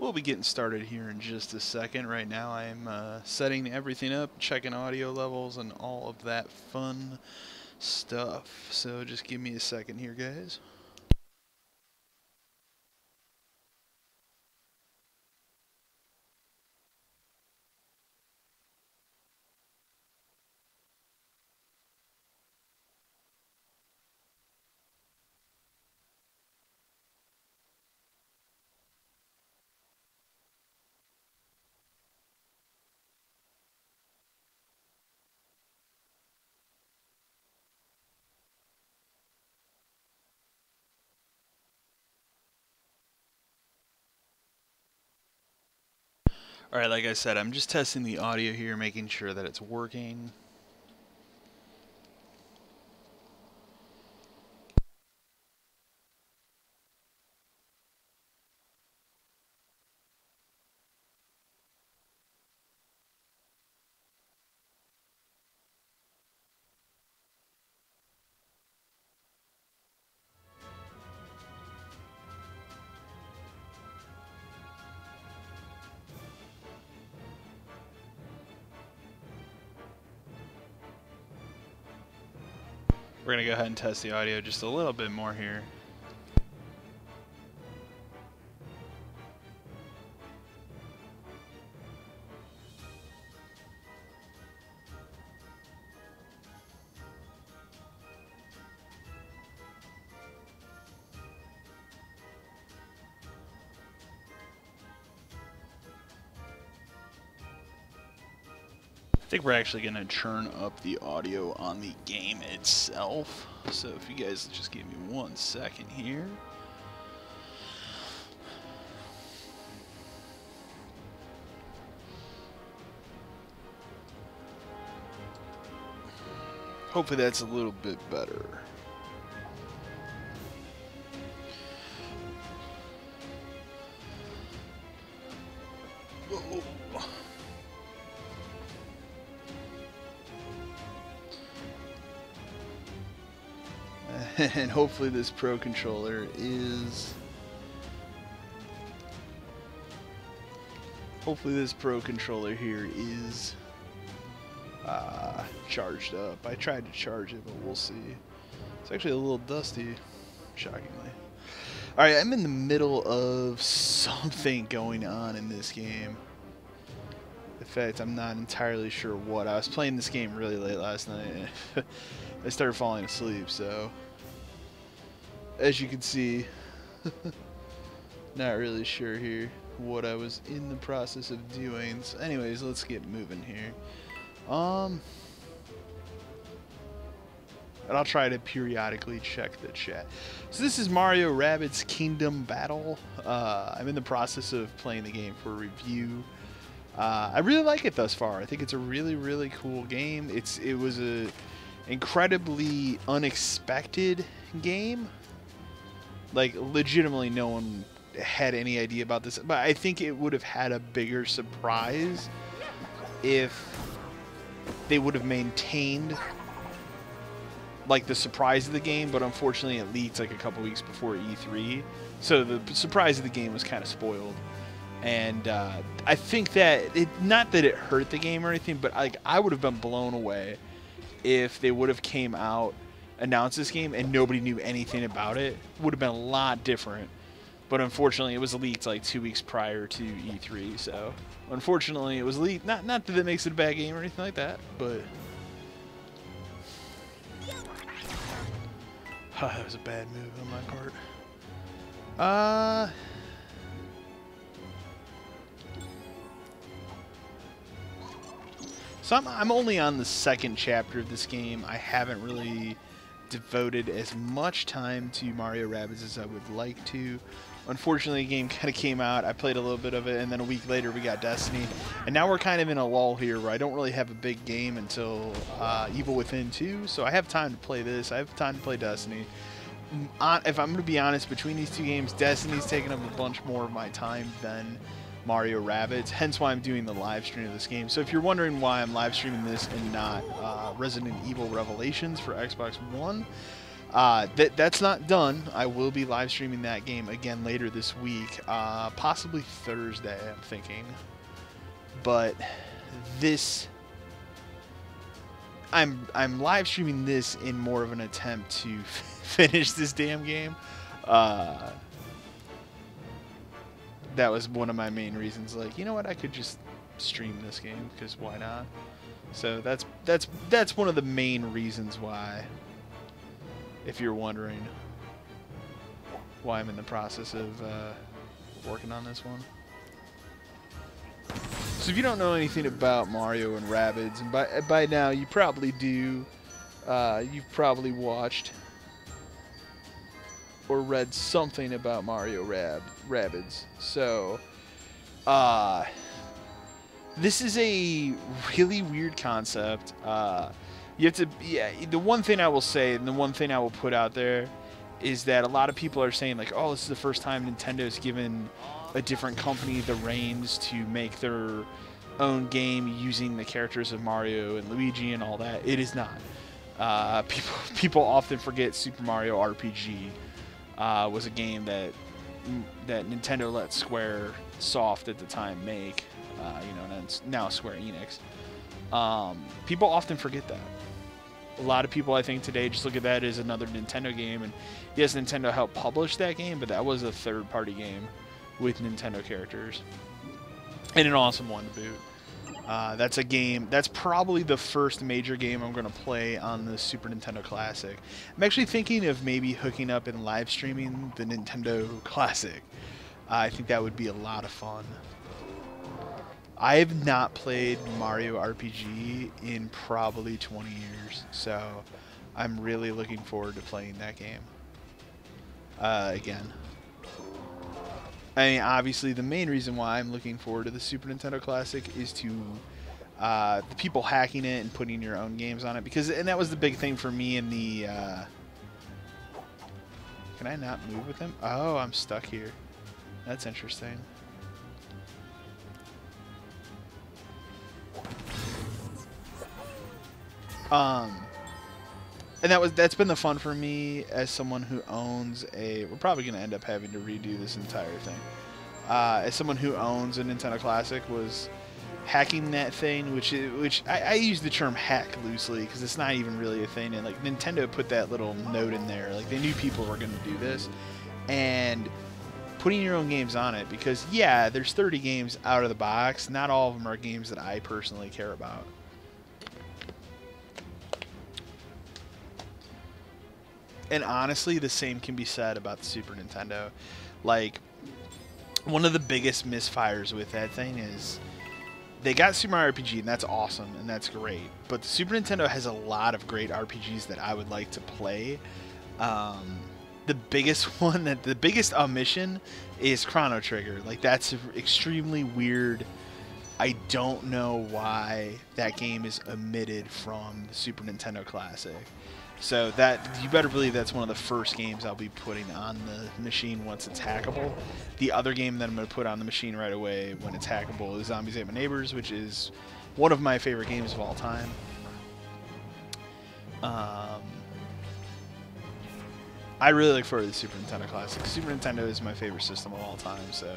We'll be getting started here in just a second. Right now I'm setting everything up, checking audio levels and all of that fun stuff. So just give me a second here, guys. Alright, like I said, I'm just testing the audio here, making sure that it's working. We're going to go ahead and test the audio just a little bit more here. I think we're actually going to turn up the audio on the game itself. So if you guys just give me 1 second here. Hopefully that's a little bit better. Whoa. And hopefully this Pro controller is... Hopefully this Pro controller here is charged up. I tried to charge it, but we'll see. It's actually a little dusty, shockingly. Alright, I'm in the middle of something going on in this game. In fact, I'm not entirely sure what. I was playing this game really late last night, and I started falling asleep, so... As you can see, not really sure here what I was in the process of doing. So anyways, let's get moving here. And I'll try to periodically check the chat. So this is Mario Rabbids Kingdom Battle. I'm in the process of playing the game for review. I really like it thus far. I think it's a really, really cool game. It was a incredibly unexpected game. Like, legitimately no one had any idea about this. But I think it would have had a bigger surprise if they would have maintained, like, the surprise of the game. But unfortunately, it leaked, like, a couple weeks before E3. So the surprise of the game was kind of spoiled. And I think that, not that it hurt the game or anything, but, like, I would have been blown away if they would have came out, announced this game, and nobody knew anything about it. Would have been a lot different. But unfortunately, it was leaked like 2 weeks prior to E3. So unfortunately, it was leaked. Not that it makes it a bad game or anything like that, but that was a bad move on my part. So I'm only on the second chapter of this game. I haven't really devoted as much time to Mario Rabbids as I would like to. Unfortunately, the game kind of came out. I played a little bit of it, and then a week later we got Destiny. And now we're kind of in a lull here where I don't really have a big game until Evil Within 2. So I have time to play this. I have time to play Destiny. If I'm going to be honest, between these two games, Destiny's taken up a bunch more of my time than Mario Rabbids, hence why I'm doing the live stream of this game. So if you're wondering why I'm live streaming this and not Resident Evil Revelations for Xbox One, That's not done. I will be live streaming that game again later this week, possibly Thursday, I'm thinking. But this, I'm live streaming this in more of an attempt to finish this damn game. That was one of my main reasons. Like, you know what? I could just stream this game because why not? So that's one of the main reasons why. If you're wondering why I'm in the process of working on this one. So if you don't know anything about Mario and Rabbids, and by now you probably do, you've probably watched or read something about Mario Rabbids. So, this is a really weird concept. You have to, the one thing I will say, and the one thing I will put out there, is that a lot of people are saying, like, oh, this is the first time Nintendo's given a different company the reins to make their own game using the characters of Mario and Luigi and all that. It is not. People often forget Super Mario RPG was a game that Nintendo let Square Soft at the time make. You know, and it's now Square Enix. People often forget that. A lot of people, I think, today just look at that as another Nintendo game. And yes, Nintendo helped publish that game, but that was a third-party game with Nintendo characters. And an awesome one to boot. That's a game, that's probably the first major game I'm going to play on the Super Nintendo Classic. I'm actually thinking of maybe hooking up and live streaming the Nintendo Classic. I think that would be a lot of fun. I have not played Mario RPG in probably 20 years, so I'm really looking forward to playing that game again. I mean, obviously, the main reason why I'm looking forward to the Super Nintendo Classic is to the people hacking it and putting your own games on it, and that was the big thing for me in the. Can I not move with him? Oh, I'm stuck here. That's interesting. And that's been the fun for me as someone who owns a. We're probably going to end up having to redo this entire thing. As someone who owns a Nintendo Classic, was hacking that thing, which I use the term hack loosely because it's not even really a thing. And like Nintendo put that little note in there, like they knew people were going to do this, and putting your own games on it, because yeah, there's 30 games out of the box. Not all of them are games that I personally care about. And honestly, the same can be said about the Super Nintendo. Like, one of the biggest misfires with that thing is they got Super Mario RPG, and that's awesome, and that's great. But the Super Nintendo has a lot of great RPGs that I would like to play. The biggest one, the biggest omission is Chrono Trigger. Like, that's extremely weird. I don't know why that game is omitted from the Super Nintendo Classic. So that, you better believe that's one of the first games I'll be putting on the machine once it's hackable. The other game that I'm going to put on the machine right away when it's hackable is Zombies Ate My Neighbors, which is one of my favorite games of all time. I really look forward to the Super Nintendo Classic. Super Nintendo is my favorite system of all time, so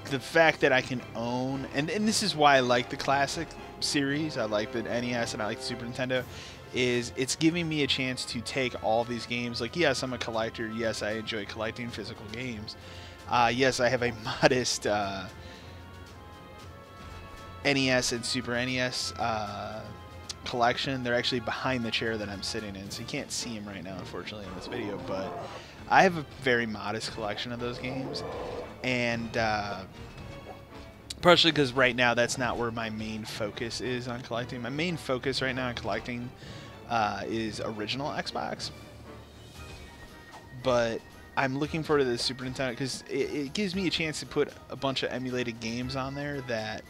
the fact that I can own, and this is why I like the Classic series, I like the NES and I like the Super Nintendo, is it's giving me a chance to take all these games. Like, yes, I'm a collector. Yes, I enjoy collecting physical games. Yes, I have a modest NES and Super NES collection. They're actually behind the chair that I'm sitting in, so you can't see them right now, unfortunately, in this video. But I have a very modest collection of those games, and partially because right now that's not where my main focus is on collecting. My main focus right now on collecting is original Xbox. But I'm looking forward to the Super Nintendo because it gives me a chance to put a bunch of emulated games on there that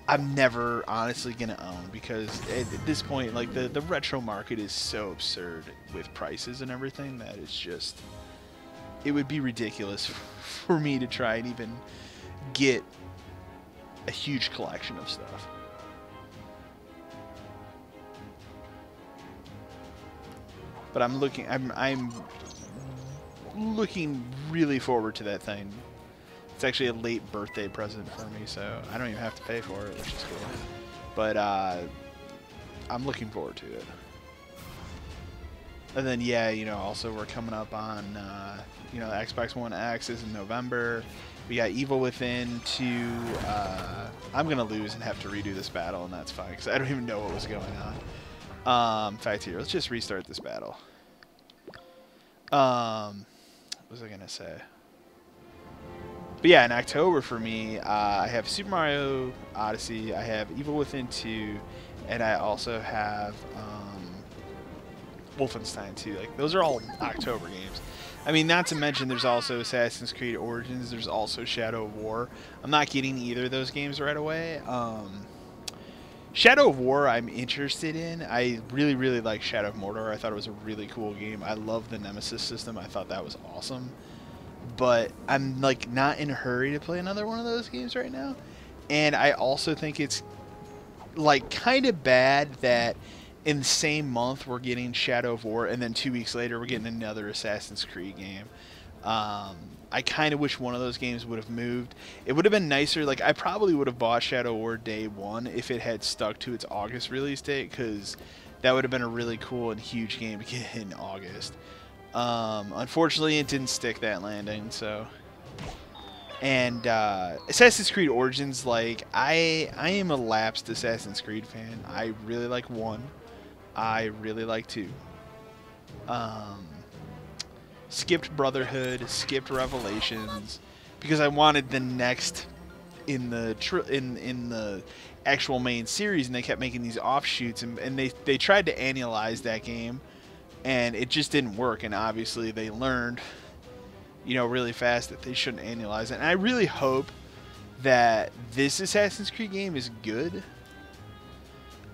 I'm never honestly going to own, because at this point, like, the retro market is so absurd with prices and everything that it's just, it would be ridiculous for me to try and even get a huge collection of stuff. But I'm looking really forward to that thing. It's actually a late birthday present for me, so I don't even have to pay for it, which is cool. But I'm looking forward to it. And then, yeah, you know, also we're coming up on, you know, the Xbox One X is in November. We got Evil Within 2. I'm going to lose and have to redo this battle, and that's fine, because I don't even know what was going on. In fact, here, let's just restart this battle. What was I going to say? But yeah, in October for me, I have Super Mario Odyssey, I have Evil Within 2, and I also have Wolfenstein 2. Like, those are all October games. I mean, not to mention there's also Assassin's Creed Origins, there's also Shadow of War. I'm not getting either of those games right away. Shadow of War I'm interested in. I really, really like Shadow of Mordor. I thought it was a really cool game. I love the Nemesis system. I thought that was awesome. But I'm like not in a hurry to play another one of those games right now. And I also think it's like kind of bad that in the same month we're getting Shadow of War and then 2 weeks later we're getting another Assassin's Creed game. I kind of wish one of those games would have moved. It would have been nicer. Like, I probably would have bought Shadow of War day one if it had stuck to its August release date, because that would have been a really cool and huge game to get in August. Unfortunately, it didn't stick that landing, so. And Assassin's Creed Origins, like, I am a lapsed Assassin's Creed fan. I really like 1. I really like 2. Skipped Brotherhood, skipped Revelations, because I wanted the next in the in the actual main series, and they kept making these offshoots, and they tried to annualize that game, and it just didn't work. And obviously they learned, you know, really fast that they shouldn't annualize it. And I really hope that this Assassin's Creed game is good.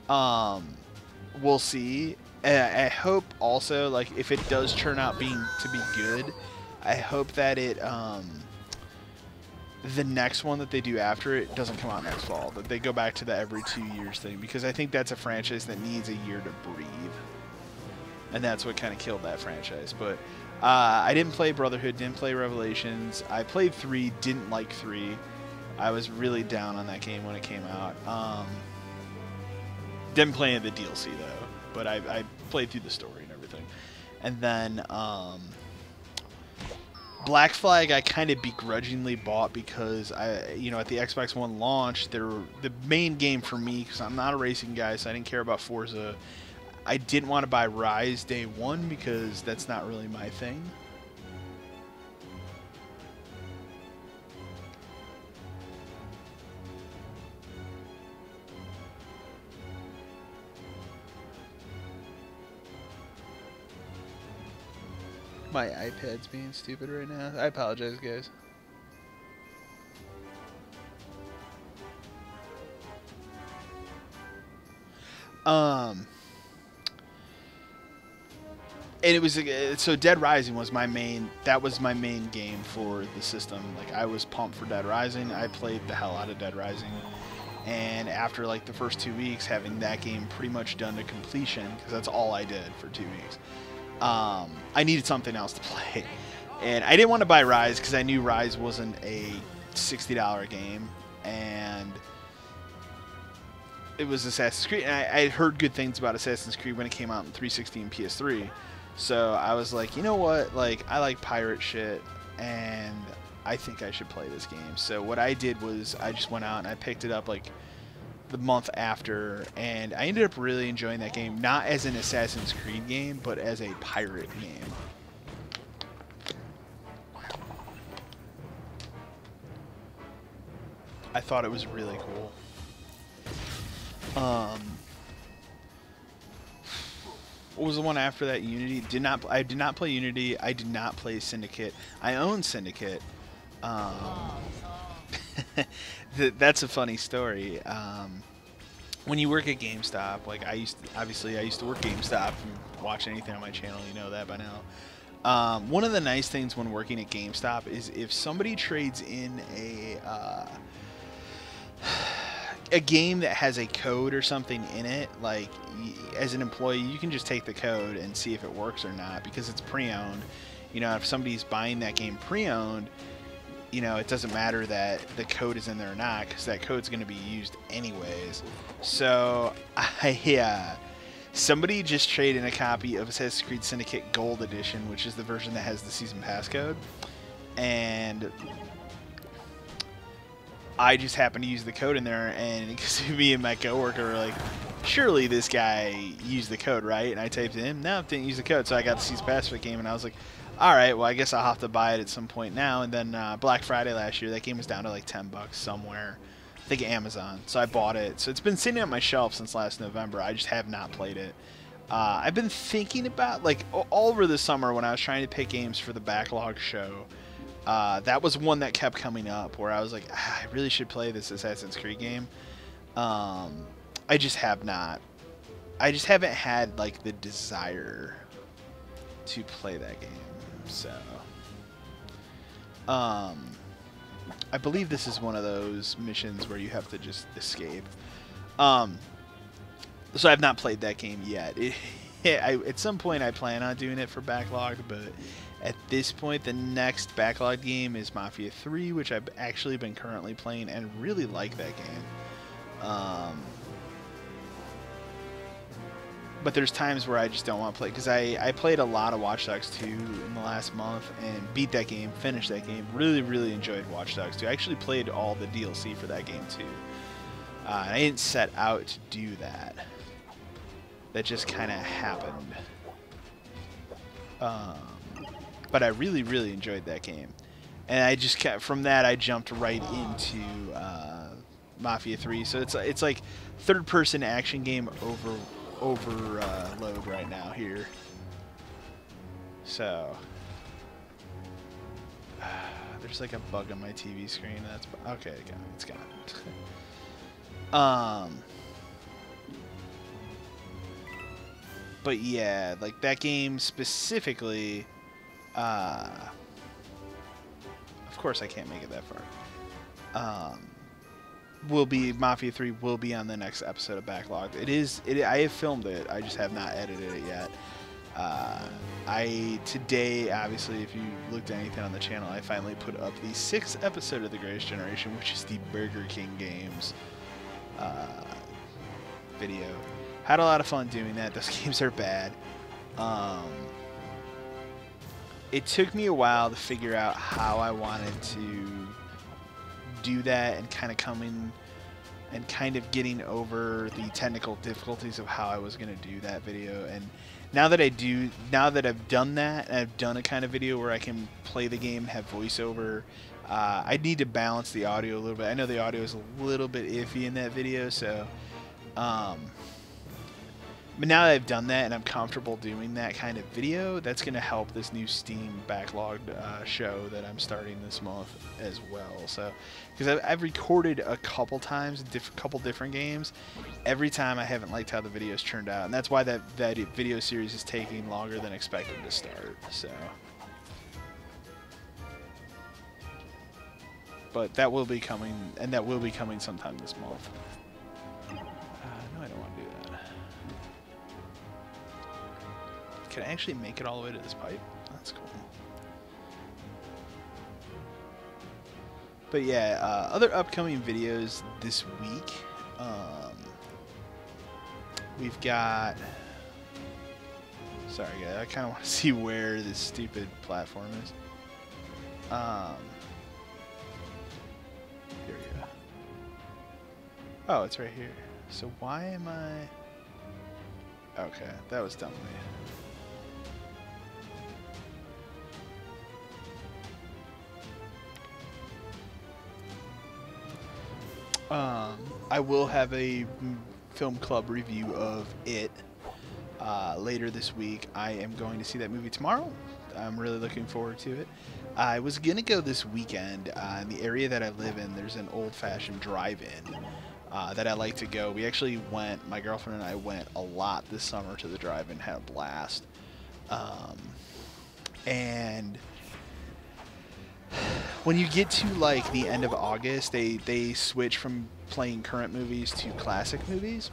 We'll see. I hope also, like, if it does turn out to be good, I hope that it the next one that they do after it doesn't come out next fall, that they go back to the every 2 years thing, because I think that's a franchise that needs a year to breathe, and that's what kind of killed that franchise. But I didn't play Brotherhood, didn't play Revelations. I played 3, didn't like 3. I was really down on that game when it came out. Didn't play any of the DLC though, but I played through the story and everything. And then Black Flag I kind of begrudgingly bought because you know, at the Xbox One launch, the main game for me, because I'm not a racing guy, so I didn't care about Forza. I didn't want to buy Rise day one because that's not really my thing. My iPad's being stupid right now. I apologize, guys. And it was so Dead Rising was my main. That was my main game for the system. Like, I was pumped for Dead Rising. I played the hell out of Dead Rising, and after like the first 2 weeks, having that game pretty much done to completion, because that's all I did for 2 weeks. I needed something else to play, and I didn't want to buy Rise because I knew Rise wasn't a $60 game, and it was Assassin's Creed. And I had heard good things about Assassin's Creed when it came out in 360 and PS3, so I was like, you know what, like, I like pirate shit, and I think I should play this game. So what I did was I just went out and I picked it up like the month after, and I ended up really enjoying that game, not as an Assassin's Creed game, but as a pirate game. I thought it was really cool. What was the one after that? Unity? I did not play Unity. I did not play Syndicate. I own Syndicate. That's a funny story. When you work at GameStop, like I used to work GameStop and watch anything on my channel, you know that by now. One of the nice things when working at GameStop is if somebody trades in a a game that has a code or something in it, like as an employee, you can just take the code and see if it works or not because it's pre-owned. You know, if somebody's buying that game pre-owned, you know, it doesn't matter that the code is in there or not because that code's going to be used anyways. So, somebody just traded a copy of Assassin's Creed Syndicate Gold Edition, which is the version that has the Season Pass code, and I just happened to use the code in there, and because me and my coworker were like, surely this guy used the code, right? And I typed it in, no, didn't use the code, so I got the Season Pass for the game, and I was like, alright, well, I guess I'll have to buy it at some point now. And then Black Friday last year, that game was down to like $10 somewhere. I think Amazon. So I bought it. So it's been sitting on my shelf since last November. I just have not played it. I've been thinking about, like, all over the summer when I was trying to pick games for the backlog show, that was one that kept coming up where I was like, I really should play this Assassin's Creed game. I just have not. I just haven't had, like, the desire to play that game. So, I believe this is one of those missions where you have to just escape. So I've not played that game yet. At some point I plan on doing it for backlog, but at this point the next backlog game is Mafia 3, which I've actually been currently playing and really like that game. But there's times where I just don't want to play because I played a lot of Watch Dogs 2 in the last month and beat that game, finished that game. Really, really enjoyed Watch Dogs 2. I actually played all the DLC for that game too. And I didn't set out to do that. That just kind of happened. But I really, really enjoyed that game. And I just kept, from that I jumped right into Mafia 3. So it's like third-person action game overload right now here. So there's like a bug on my TV screen. That's okay. It's gone. But yeah, like that game specifically. Of course, I can't make it that far. Mafia 3 will be on the next episode of Backlog. I have filmed it. I just have not edited it yet. Today, obviously, if you looked at anything on the channel, I finally put up the 6th episode of The Greatest Generation, which is the Burger King games video. Had a lot of fun doing that. Those games are bad. It took me a while to figure out how I wanted to do that and kind of getting over the technical difficulties of how I was going to do that video. And now that I've done that, and I've done a kind of video where I can play the game, have voiceover, I need to balance the audio a little bit. I know the audio is a little bit iffy in that video, so but now that I've done that and I'm comfortable doing that kind of video, that's going to help this new Steam backlogged show that I'm starting this month as well. So, because I've recorded a couple times, couple different games. Every time I haven't liked how the videos turned out, and that's why that video series is taking longer than expected to start. So, but that will be coming, and that will be coming sometime this month. No, I don't want to do that. Can I actually make it all the way to this pipe? That's cool. But yeah, other upcoming videos this week. We've got... Sorry guys, I kind of want to see where this stupid platform is. Here we go. Oh, it's right here. So why am I... Okay, that was dumb of me. I will have a film club review of it later this week. I am going to see that movie tomorrow. I'm really looking forward to it. I was going to go this weekend. In the area that I live in, there's an old-fashioned drive-in that I like to go. We actually went, my girlfriend and I went a lot this summer to the drive-in, had a blast. And when you get to like the end of August, they switch from playing current movies to classic movies.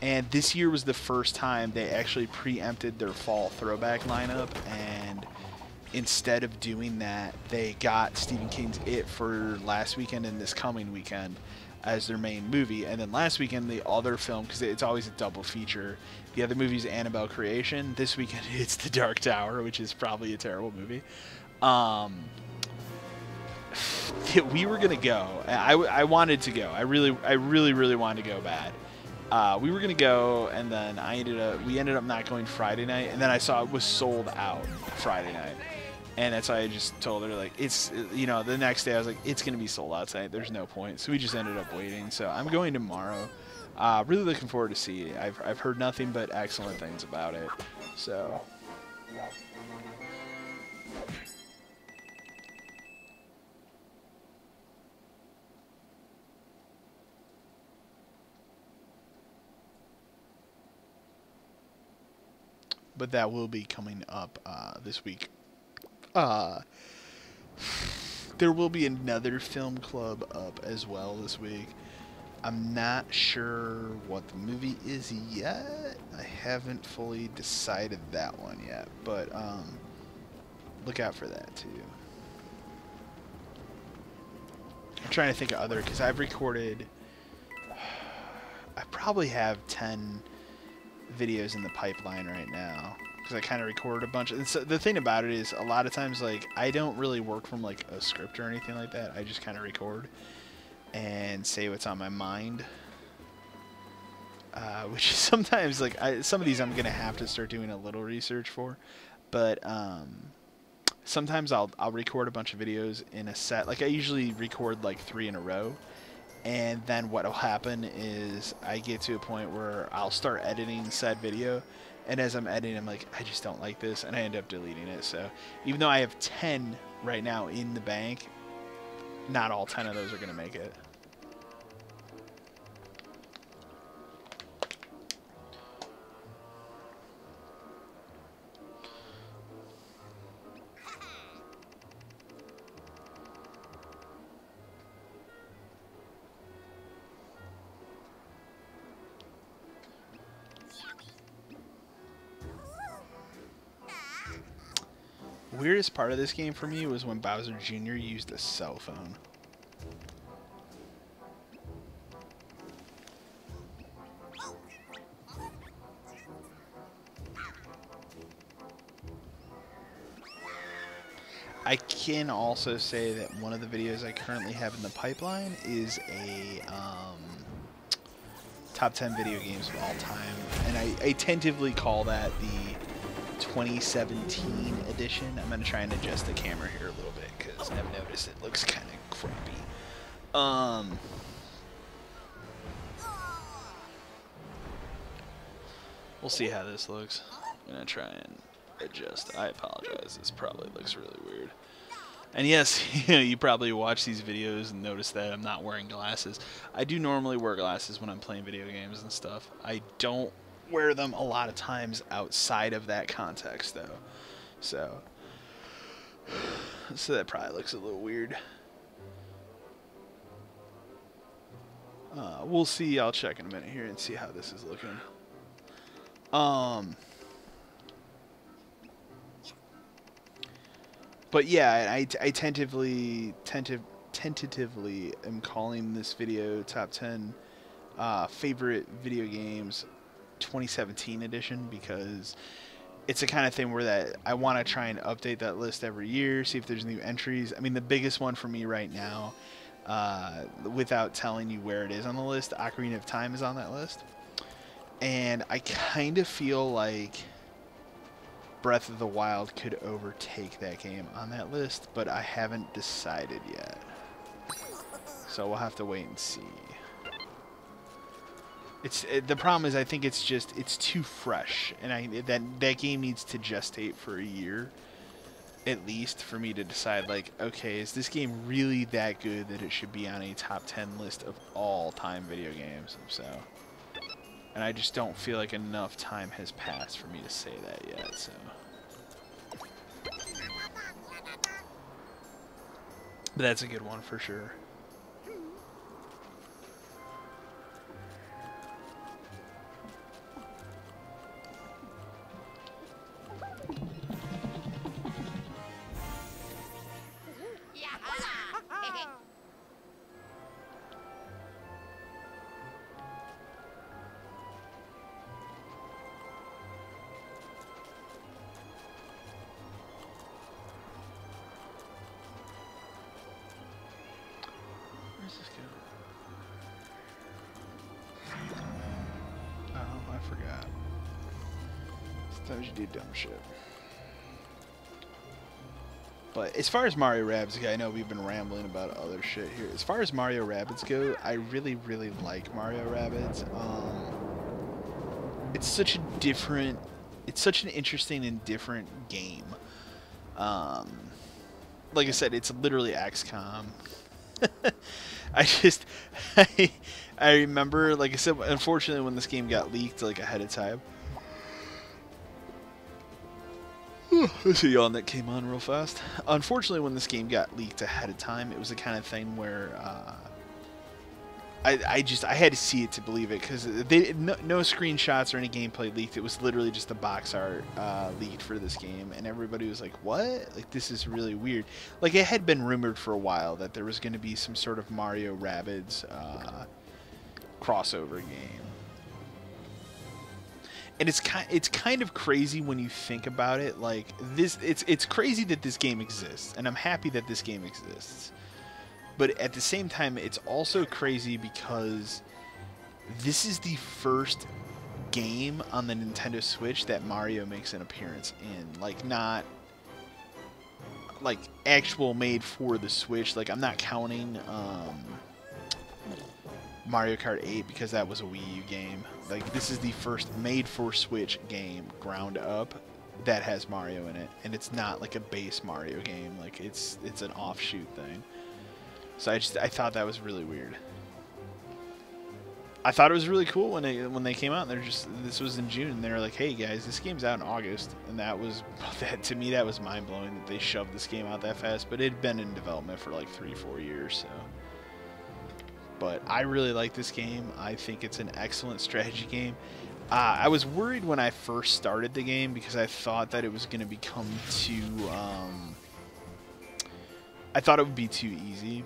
And this year was the first time they actually preempted their fall throwback lineup, and instead of doing that, they got Stephen King's It for last weekend and this coming weekend as their main movie. And then last weekend, the other film, because it's always a double feature, the other movie is Annabelle Creation. This weekend, it's The Dark Tower, which is probably a terrible movie. We were going to go. I wanted to go. I really wanted to go bad. We were gonna go, and then we ended up not going Friday night, and then I saw it was sold out Friday night, and that's why I just told her, like, it's, you know, the next day I was like, it's gonna be sold out tonight. There's no point. So we just ended up waiting. So I'm going tomorrow. Really looking forward to see it. I've heard nothing but excellent things about it. So. But that will be coming up this week. There will be another film club up as well this week. I'm not sure what the movie is yet. I haven't fully decided that one yet, but look out for that too. I'm trying to think of other, because I've recorded, I probably have 10 videos in the pipeline right now, because I kind of record a bunch. And so the thing about it is, a lot of times, like, I don't really work from like a script or anything like that. I just kind of record and say what's on my mind, which is sometimes, like, some of these I'm gonna have to start doing a little research for, but sometimes I'll record a bunch of videos in a set. Like, I usually record like 3 in a row. And then what will happen is I get to a point where I'll start editing said video, and as I'm editing, I'm like, I just don't like this, and I end up deleting it. So even though I have 10 right now in the bank, not all 10 of those are going to make it. Weirdest part of this game for me was when Bowser Jr. used a cell phone. I can also say that one of the videos I currently have in the pipeline is a top 10 video games of all time, and I tentatively call that the 2017 edition. I'm going to try and adjust the camera here a little bit because I've noticed it looks kind of crappy. We'll see how this looks. I'm going to try and adjust. I apologize. This probably looks really weird. And yes, you probably watch these videos and notice that I'm not wearing glasses. I do normally wear glasses when I'm playing video games and stuff. I don't wear them a lot of times outside of that context, though. So that probably looks a little weird. We'll see. I'll check in a minute here and see how this is looking. But yeah, I tentatively am calling this video top 10 favorite video games 2017 edition, because it's the kind of thing where that I want to try and update that list every year, see if there's new entries. I mean, the biggest one for me right now, without telling you where it is on the list, Ocarina of Time is on that list. And I kind of feel like Breath of the Wild could overtake that game on that list, but I haven't decided yet. So we'll have to wait and see. The problem is, I think it's too fresh, and that game needs to gestate for a year at least for me to decide, like, okay, is this game really that good that it should be on a top 10 list of all time video games? So, and I just don't feel like enough time has passed for me to say that yet. So But that's a good one for sure. Where's this go? Oh, I forgot. Sometimes you do dumb shit. But as far as Mario Rabbids go, I know we've been rambling about other shit here. As far as Mario Rabbids go, I really, really like Mario Rabbids. It's such a different, it's such an interesting and different game. Like I said, it's literally XCOM. I just, I remember, like I said, unfortunately when this game got leaked like ahead of time. There's a yawn that came on real fast. Unfortunately, when this game got leaked ahead of time, it was the kind of thing where I had to see it to believe it, because no screenshots or any gameplay leaked. It was literally just the box art leaked for this game, and everybody was like, "What? Like, this is really weird." Like, it had been rumored for a while that there was going to be some sort of Mario Rabbids crossover game. And it's kind of crazy when you think about it. Like, this, it's crazy that this game exists, and I'm happy that this game exists. But at the same time, it's also crazy because this is the first game on the Nintendo Switch that Mario makes an appearance in. Like, not like actual made for the Switch. Like, I'm not counting Mario Kart 8 because that was a Wii U game. Like, this is the first made for Switch game, ground up, that has Mario in it, and it's not like a base Mario game. Like, it's an offshoot thing. So I thought that was really weird. I thought it was really cool when they came out, and this was in June, and they were like, "Hey guys, this game's out in August," and that to me that was mind blowing that they shoved this game out that fast. But it had been in development for like 3-4 years, so. But I really like this game. I think it's an excellent strategy game. I was worried when I first started the game because I thought that it was going to become too. I thought it would be too easy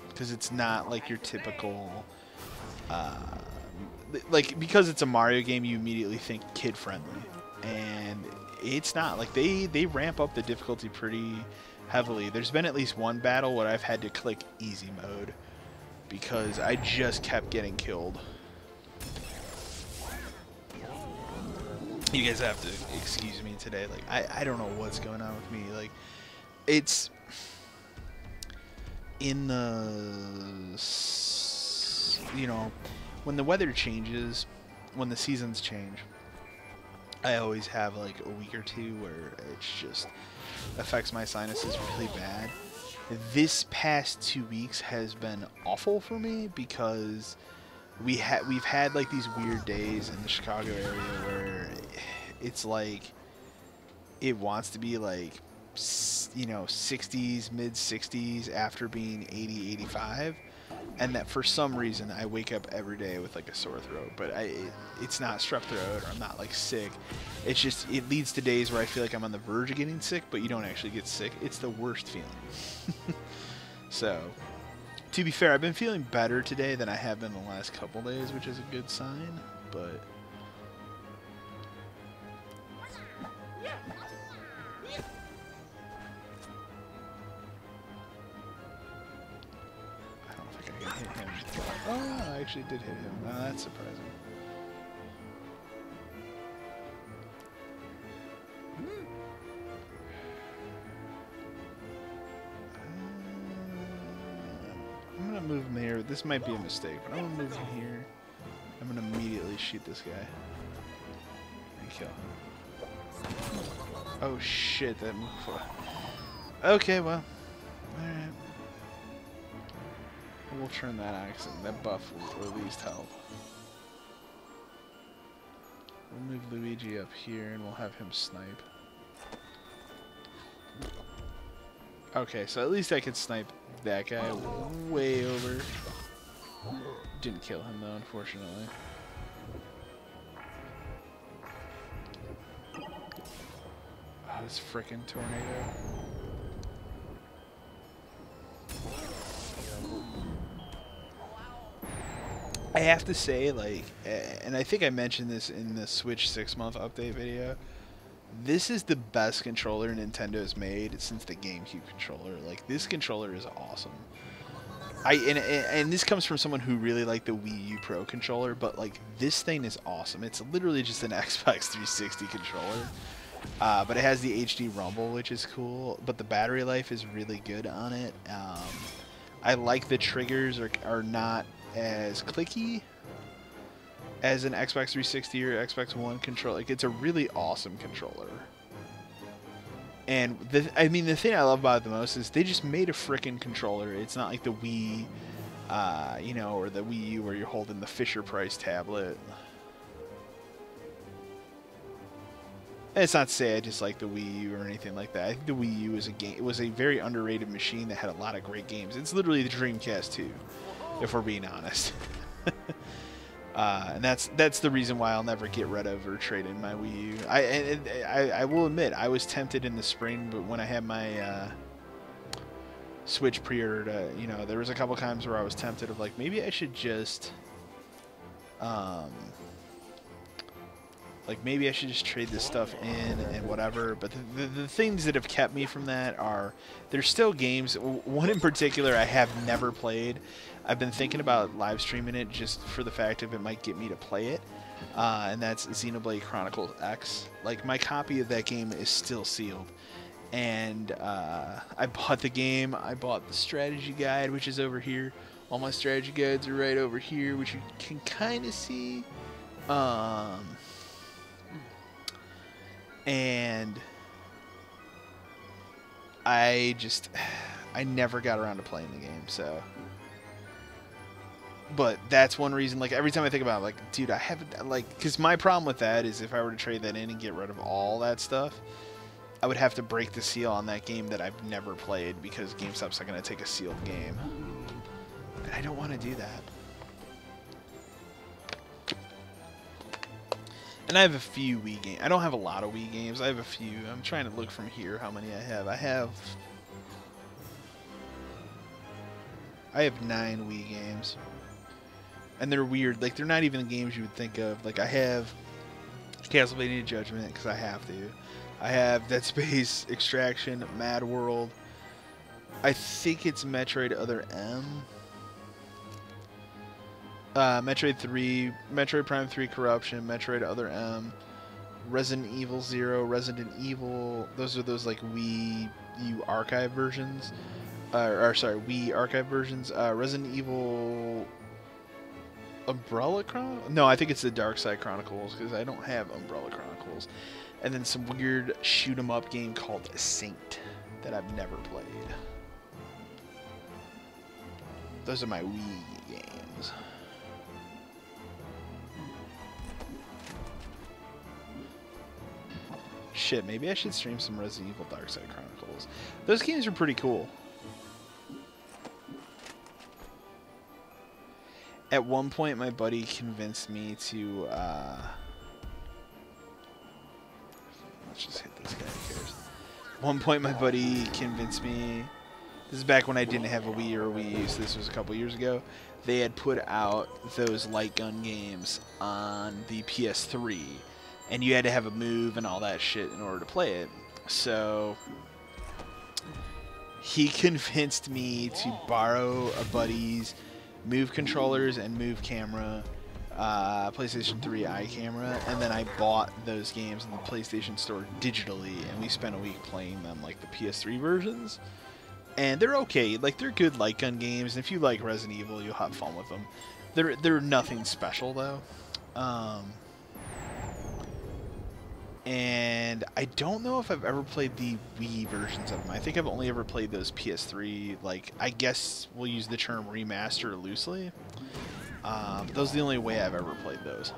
because it's not like your typical. Like, because it's a Mario game, you immediately think kid friendly, and it's not. Like, they ramp up the difficulty pretty heavily. There's been at least one battle where I've had to click easy mode because I just kept getting killed. You guys have to excuse me today. Like, I don't know what's going on with me. Like, it's in the, you know, when the weather changes, when the seasons change, I always have like a week or two where it's just affects my sinuses really bad. This past 2 weeks has been awful for me because we've had like these weird days in the Chicago area where it's like it wants to be like, you know, 60s, mid 60s after being 80, 85, and that for some reason I wake up every day with like a sore throat. But it's not strep throat, or I'm not like sick. It's just, it leads to days where I feel like I'm on the verge of getting sick, but you don't actually get sick. It's the worst feeling. So, to be fair, I've been feeling better today than I have been the last couple days, which is a good sign, but I don't think I can hit him. Oh, I actually did hit him. Oh, that's surprising. I'm gonna move him here. This might be a mistake, but I'm gonna move him here. I'm gonna immediately shoot this guy and kill him. Oh shit, that moved. Okay, well, alright. We'll turn that accent. That buff will at least help. We'll move Luigi up here and we'll have him snipe. Okay, so at least I can snipe that guy way over. Didn't kill him though, unfortunately. Oh, this frickin' tornado. I have to say, like, and I think I mentioned this in the Switch 6-month update video, this is the best controller Nintendo's made since the GameCube controller. Like, this controller is awesome. And this comes from someone who really liked the Wii U Pro controller, but, like, this thing is awesome. It's literally just an Xbox 360 controller. But it has the HD rumble, which is cool, but the battery life is really good on it. I like the triggers are not as clicky as an Xbox 360 or Xbox One controller. Like, it's a really awesome controller. And I mean, the thing I love about it the most is they just made a frickin' controller. It's not like the Wii, you know, or the Wii U where you're holding the Fisher-Price tablet. And it's not to say I dislike the Wii U or anything like that. I think the Wii U is it was a very underrated machine that had a lot of great games. It's literally the Dreamcast 2, if we're being honest. And that's the reason why I'll never get rid of or trade in my Wii U. I will admit, I was tempted in the spring, but when I had my Switch pre-ordered, you know, there was a couple times where I was tempted of like, maybe I should just like, maybe I should just trade this stuff in and whatever. But the things that have kept me from that are, there's still games. One in particular I have never played. I've been thinking about live streaming it just for the fact of it might get me to play it. And that's Xenoblade Chronicles X. Like, my copy of that game is still sealed. And I bought the game. I bought the strategy guide, which is over here. All my strategy guides are right over here, which you can kind of see. And I never got around to playing the game, so. But that's one reason, like, every time I think about it, like, dude, I haven't, like, because my problem with that is if I were to trade that in and get rid of all that stuff, I would have to break the seal on that game that I've never played because GameStop's not going to take a sealed game. And I don't want to do that. And I have a few Wii games. I don't have a lot of Wii games. I have a few. I'm trying to look from here how many I have. I have 9 Wii games. And they're weird. Like, they're not even the games you would think of. Like, I have Castlevania Judgment, because I have to. I have Dead Space, Extraction, Mad World. I think it's Metroid Other M. Metroid 3, Metroid Prime 3 Corruption, Metroid Other M, Resident Evil 0, Resident Evil. Those are those, like, Wii U archive versions. Sorry, Wii archive versions. Resident Evil Umbrella Chronicles? No, I think it's the Dark Side Chronicles, because I don't have Umbrella Chronicles. And then some weird shoot-'em-up game called Saint that I've never played. Those are my Wii games. Shit, maybe I should stream some Resident Evil Dark Side Chronicles. Those games are pretty cool. At one point, my buddy convinced me to, let's just hit this guy, who cares. At one point, my buddy convinced me, this is back when I didn't have a Wii or a Wii U, so this was a couple years ago. They had put out those light gun games on the PS3. And you had to have a move and all that shit in order to play it. So he convinced me to borrow a buddy's Move controllers and Move camera, PlayStation 3 eye camera, and then I bought those games in the PlayStation Store digitally, and we spent a week playing them, like the PS3 versions. And they're okay. Like, they're good light gun games, and if you like Resident Evil, you'll have fun with them. They're nothing special, though. And I don't know if I've ever played the Wii versions of them. I think I've only ever played those PS3, like, I guess we'll use the term remaster loosely. But those are the only way I've ever played those.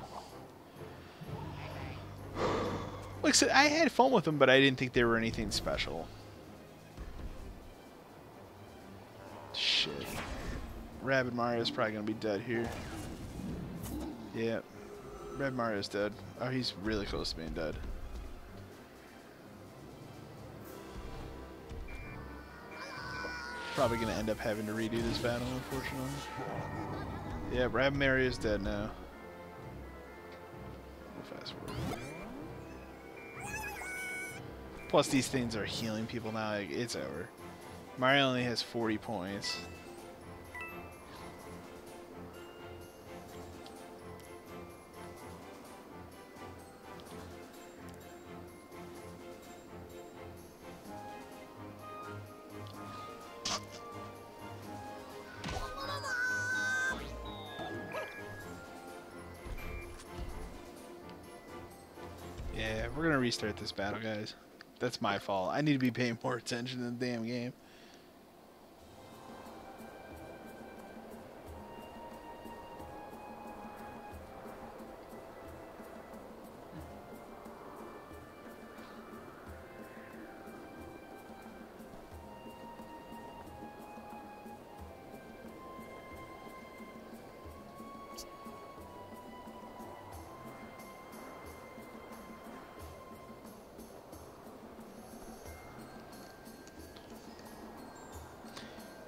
Like I said, I had fun with them, but I didn't think they were anything special. Rabbid Mario's probably gonna be dead here. Yeah, Red Mario's dead. Oh, he's really close to being dead. Probably gonna end up having to redo this battle, unfortunately. Yeah, Rabbid Mario's dead now. We'll fast forward. Plus, these things are healing people now. Like, it's over. Mario only has 40 points. Yeah, we're gonna restart this battle, guys. That's my fault. I need to be paying more attention to the damn game.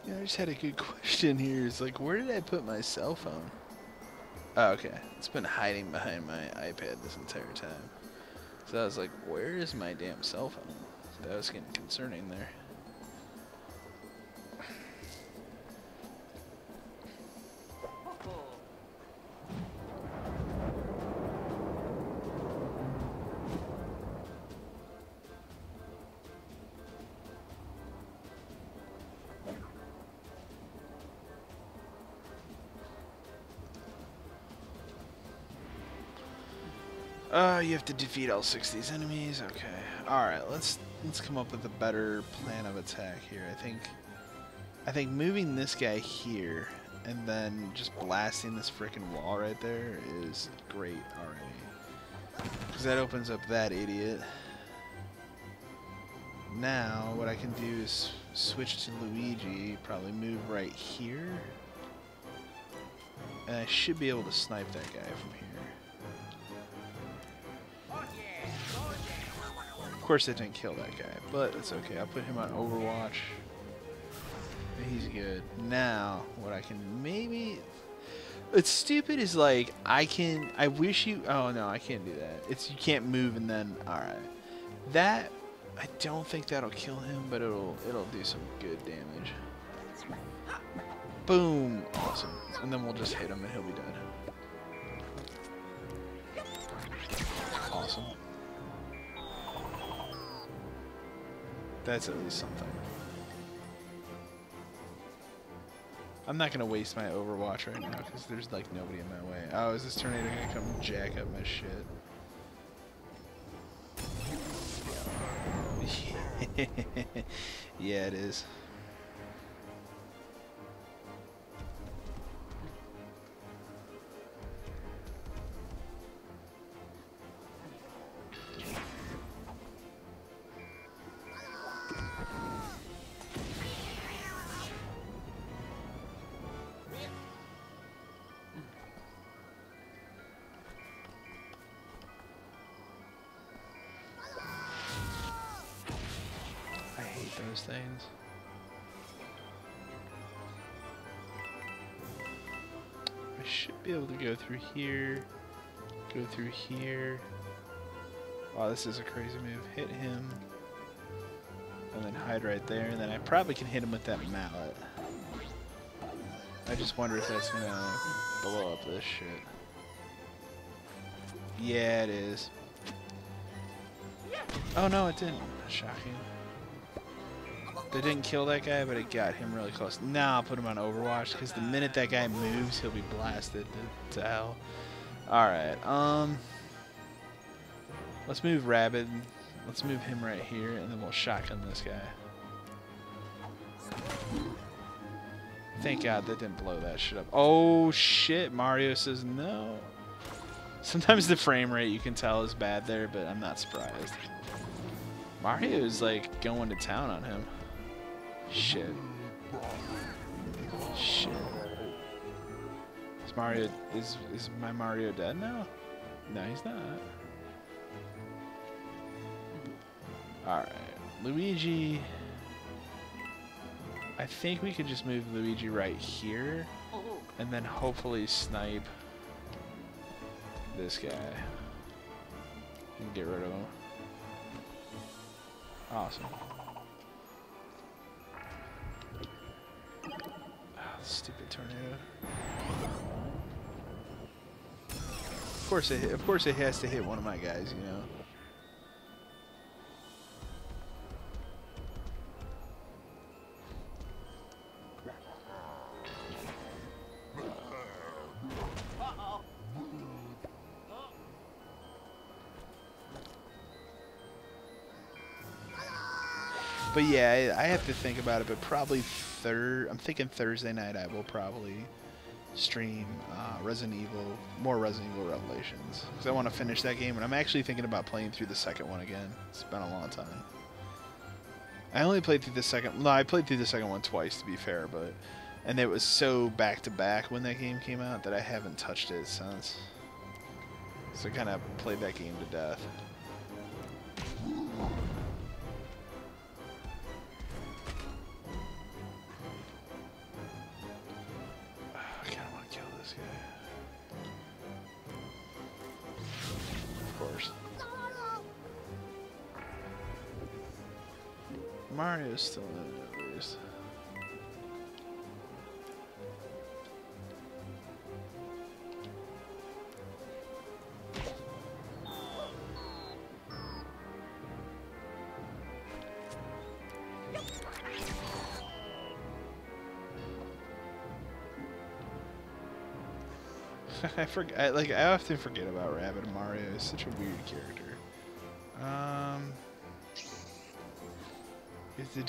Yeah, I just had a good question here. It's like, where did I put my cell phone? Oh, okay. It's been hiding behind my iPad this entire time. So I was like, where is my damn cell phone? So that was getting concerning there. You have to defeat all 6 of these enemies. Okay. Alright, let's come up with a better plan of attack here. I think moving this guy here and then just blasting this freaking wall right there is great already. Because that opens up that idiot. Now, what I can do is switch to Luigi, probably move right here. And I should be able to snipe that guy from here. Of course, it didn't kill that guy, but it's okay. I'll put him on Overwatch. He's good. Now, what I can maybe... What's stupid is like, I wish you... Oh, no, I can't do that. It's, you can't move and then... Alright. That, I don't think that'll kill him, but it'll do some good damage. Boom! Awesome. And then we'll just hit him and he'll be dead. Awesome. That's at least something. I'm not gonna waste my Overwatch right now because there's like nobody in my way. Oh, is this tornado gonna come jack up my shit? Yeah, it is. Those things. I should be able to go through here, go through here. Wow, this is a crazy move. Hit him, and then hide right there, and then I probably can hit him with that mallet. I just wonder if that's gonna blow up this shit. Yeah, it is. Oh no, it didn't. Shocking. They didn't kill that guy, but it got him really close. Now I'll put him on Overwatch, because the minute that guy moves, he'll be blasted to hell. Alright, let's move Rabbid. Let's move him right here, and then we'll shotgun this guy. Thank God that didn't blow that shit up. Oh shit, Mario says no. Sometimes the frame rate, you can tell, is bad there, but I'm not surprised. Mario's like going to town on him. Shit. Shit. Is my Mario dead now? No, he's not. Alright. Luigi. I think we could just move Luigi right here. And then hopefully snipe this guy. And get rid of him. Awesome. Oh, stupid tornado. Of course it has to hit one of my guys, you know. But yeah, I have to think about it, but probably I'm thinking Thursday night I will probably stream more Resident Evil Revelations. Because I want to finish that game, and I'm actually thinking about playing through the second one again. It's been a long time. I only played through the second... No, I played through the second one twice, to be fair, but... And it was so back-to-back when that game came out that I haven't touched it since. So I kind of played that game to death. Mario's still in it at least. I often forget about Rabbid Mario. He's such a weird character.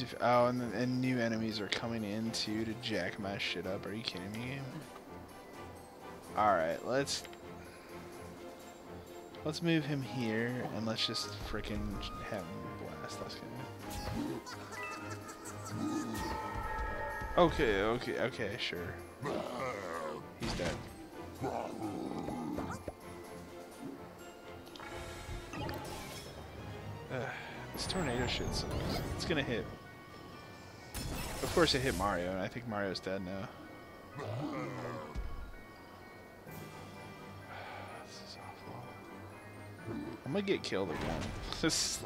And new enemies are coming in too to jack my shit up. Are you kidding me? Alright, let's move him here and let's just frickin' have him blast this guy. Okay, sure. He's dead. This tornado shit sucks. It's gonna hit. Of course it hit Mario, and I think Mario's dead now. This is awful. I'm gonna get killed again. This.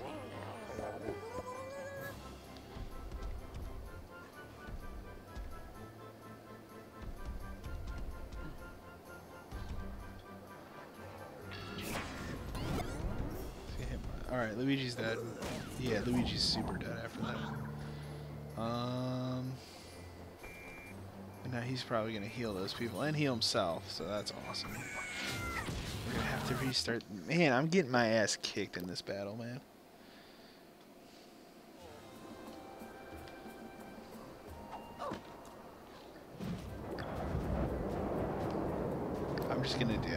Alright, Luigi's dead. Yeah, Luigi's super dead after that. And now he's probably gonna heal those people and heal himself, so that's awesome. We're gonna have to restart. Man, I'm getting my ass kicked in this battle, man.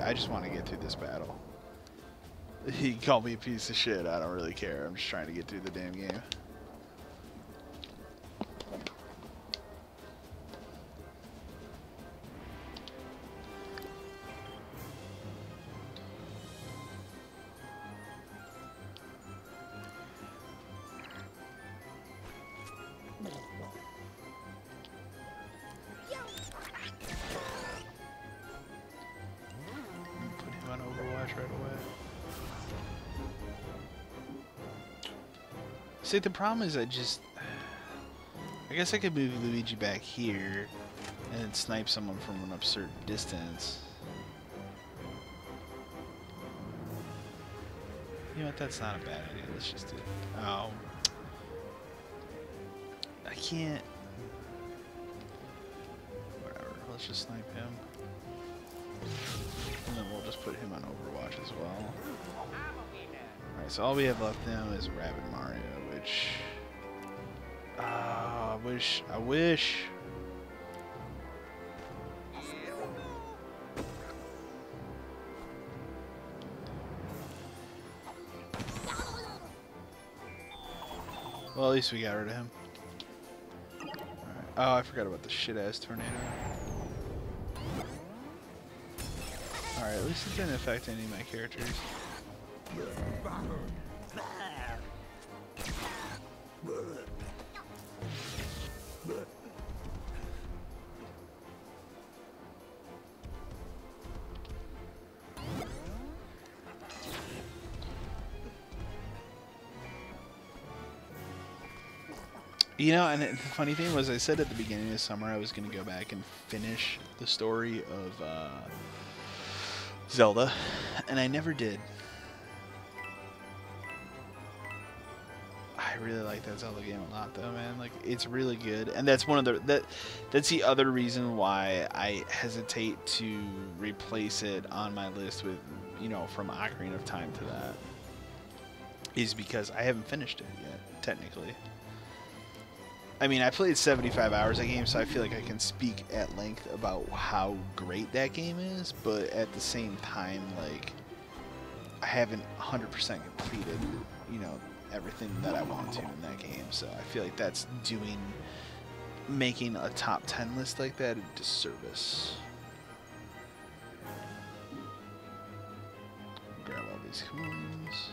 I just want to get through this battle. He called me a piece of shit. I don't really care. I'm just trying to get through the damn game. Put him on Overwatch right away. See, the problem is I guess I could move Luigi back here and then snipe someone from an absurd distance. You know what, that's not a bad idea. Let's just do it. Oh. I can't. Whatever, let's just snipe him. And then we'll just put him on Overwatch as well. Alright, so all we have left now is Rabbid Mario, which... I wish... Well, at least we got rid of him. Alright. Oh, I forgot about the shit-ass tornado. Alright, at least it didn't affect any of my characters. You know, and the funny thing was, I said at the beginning of summer I was going to go back and finish the story of Zelda, and I never did. I really like that Zelda game a lot, though, man. Like, it's really good, and that's one of that's the other reason why I hesitate to replace it on my list with, you know, from Ocarina of Time to that, is because I haven't finished it yet, technically. I mean, I played 75 hours of the game, so I feel like I can speak at length about how great that game is, but at the same time, like, I haven't 100% completed, you know, everything that I want to in that game, so I feel like that's making a top 10 list like that a disservice. Grab all these coins.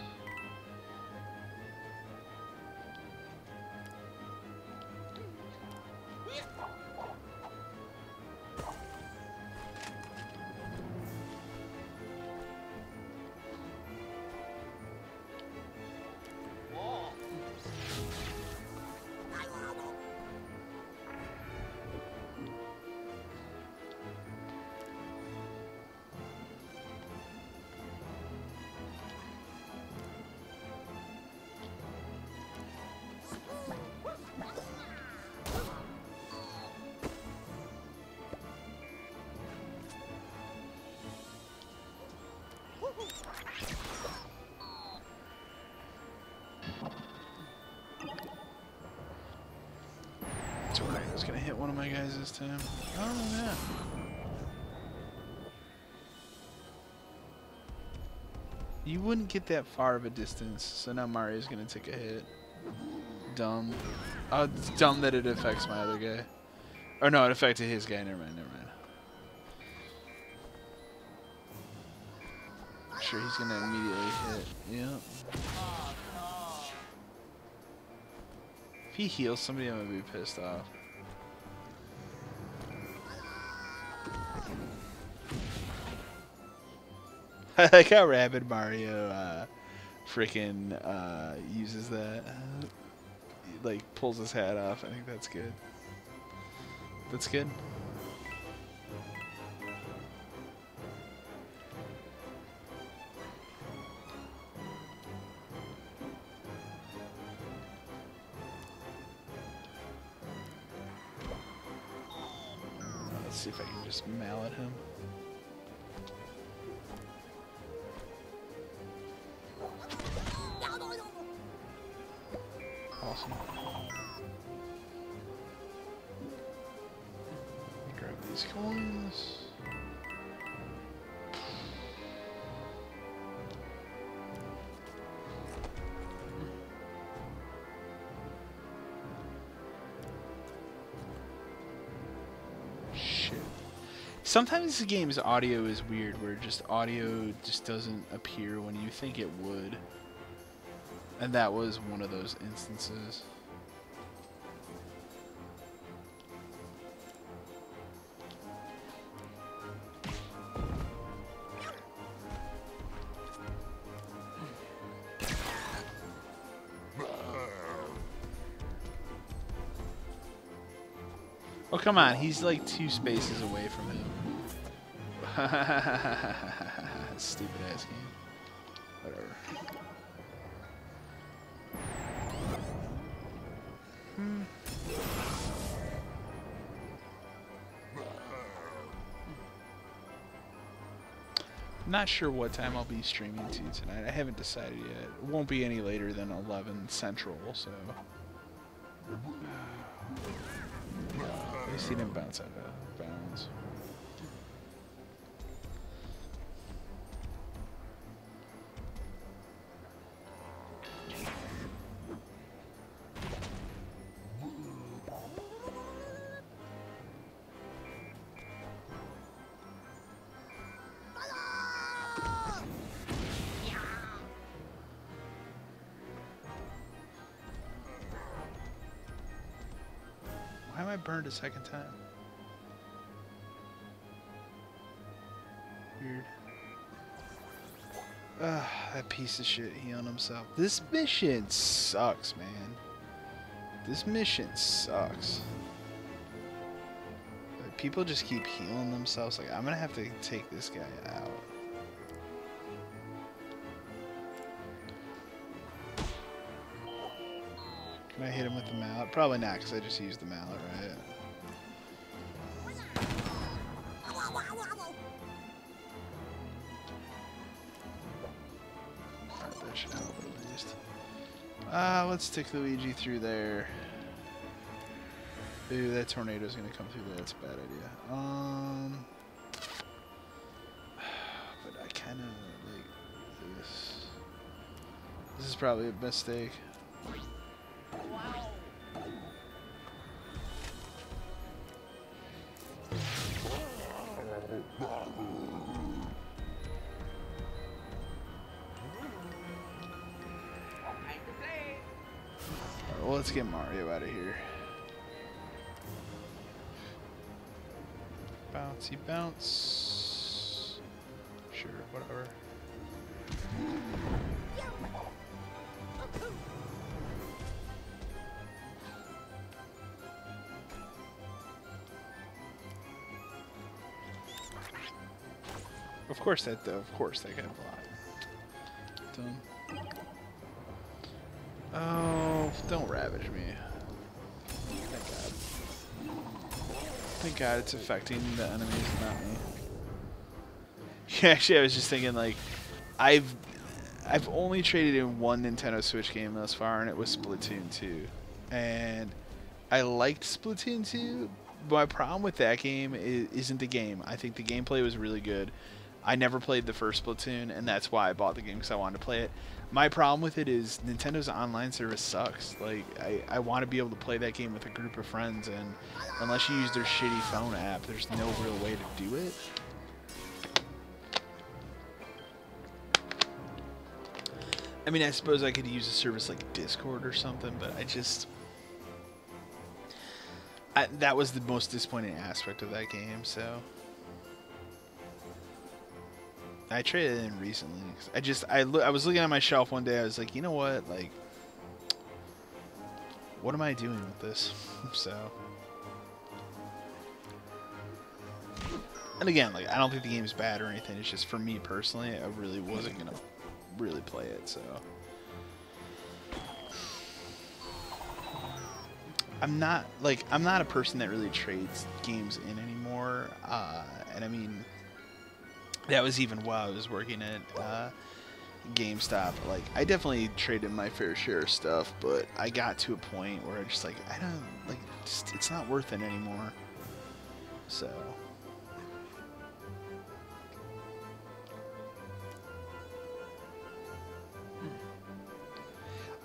I was gonna hit one of my guys this time. Oh yeah. You wouldn't get that far of a distance, so now Mario's gonna take a hit. Dumb. Oh, it's dumb that it affects my other guy. Or no, it affected his guy. Never mind, never mind. I'm sure he's gonna immediately hit. Yep. If he heals somebody, I'm gonna be pissed off. I like how Rabid Mario freaking uses that. He, like, pulls his hat off. I think that's good. That's good. Let's see if I can just mallet him. Awesome. Grab these coins. Shit. Sometimes the game's audio is weird, where just audio just doesn't appear when you think it would. And that was one of those instances. Oh, come on. He's like 2 spaces away from him. Stupid ass game. Whatever. Not sure what time I'll be streaming to tonight. I haven't decided yet. It won't be any later than 11 Central, so... At least he didn't bounce out of bounds. I burned a second time? Weird. That piece of shit healing himself. This mission sucks, man. This mission sucks. Like, people just keep healing themselves. Like, I'm gonna have to take this guy out. Can I hit him with the mallet? Probably not, because I just used the mallet, right? Alright, that should help at least. Let's stick Luigi through there. Ooh, that tornado's gonna come through there. That's a bad idea. But I kinda like this. This is probably a mistake. Well, let's get Mario out of here. Bouncy bounce. Sure, whatever. Of course that got blocked. Done. Oh, don't ravage me. Thank God. Thank God it's affecting the enemies, not me. Yeah, actually, I was just thinking, like, I've only traded in one Nintendo Switch game thus far, and it was Splatoon 2. And I liked Splatoon 2. My problem with that game isn't the game. I think the gameplay was really good. I never played the first Splatoon, and that's why I bought the game, because I wanted to play it. My problem with it is Nintendo's online service sucks. Like, I want to be able to play that game with a group of friends, and unless you use their shitty phone app, there's no real way to do it. I mean, I suppose I could use a service like Discord or something, but that was the most disappointing aspect of that game, so I traded it in recently. I was looking at my shelf one day. I was like, you know what? Like, what am I doing with this? So, and again, like, I don't think the game's bad or anything. It's just for me personally, I really wasn't gonna really play it. So, I'm not a person that really trades games in anymore. And I mean, that was even while I was working at GameStop. Like, I definitely traded my fair share of stuff, but I got to a point where I just like, I don't like, just, it's not worth it anymore. So,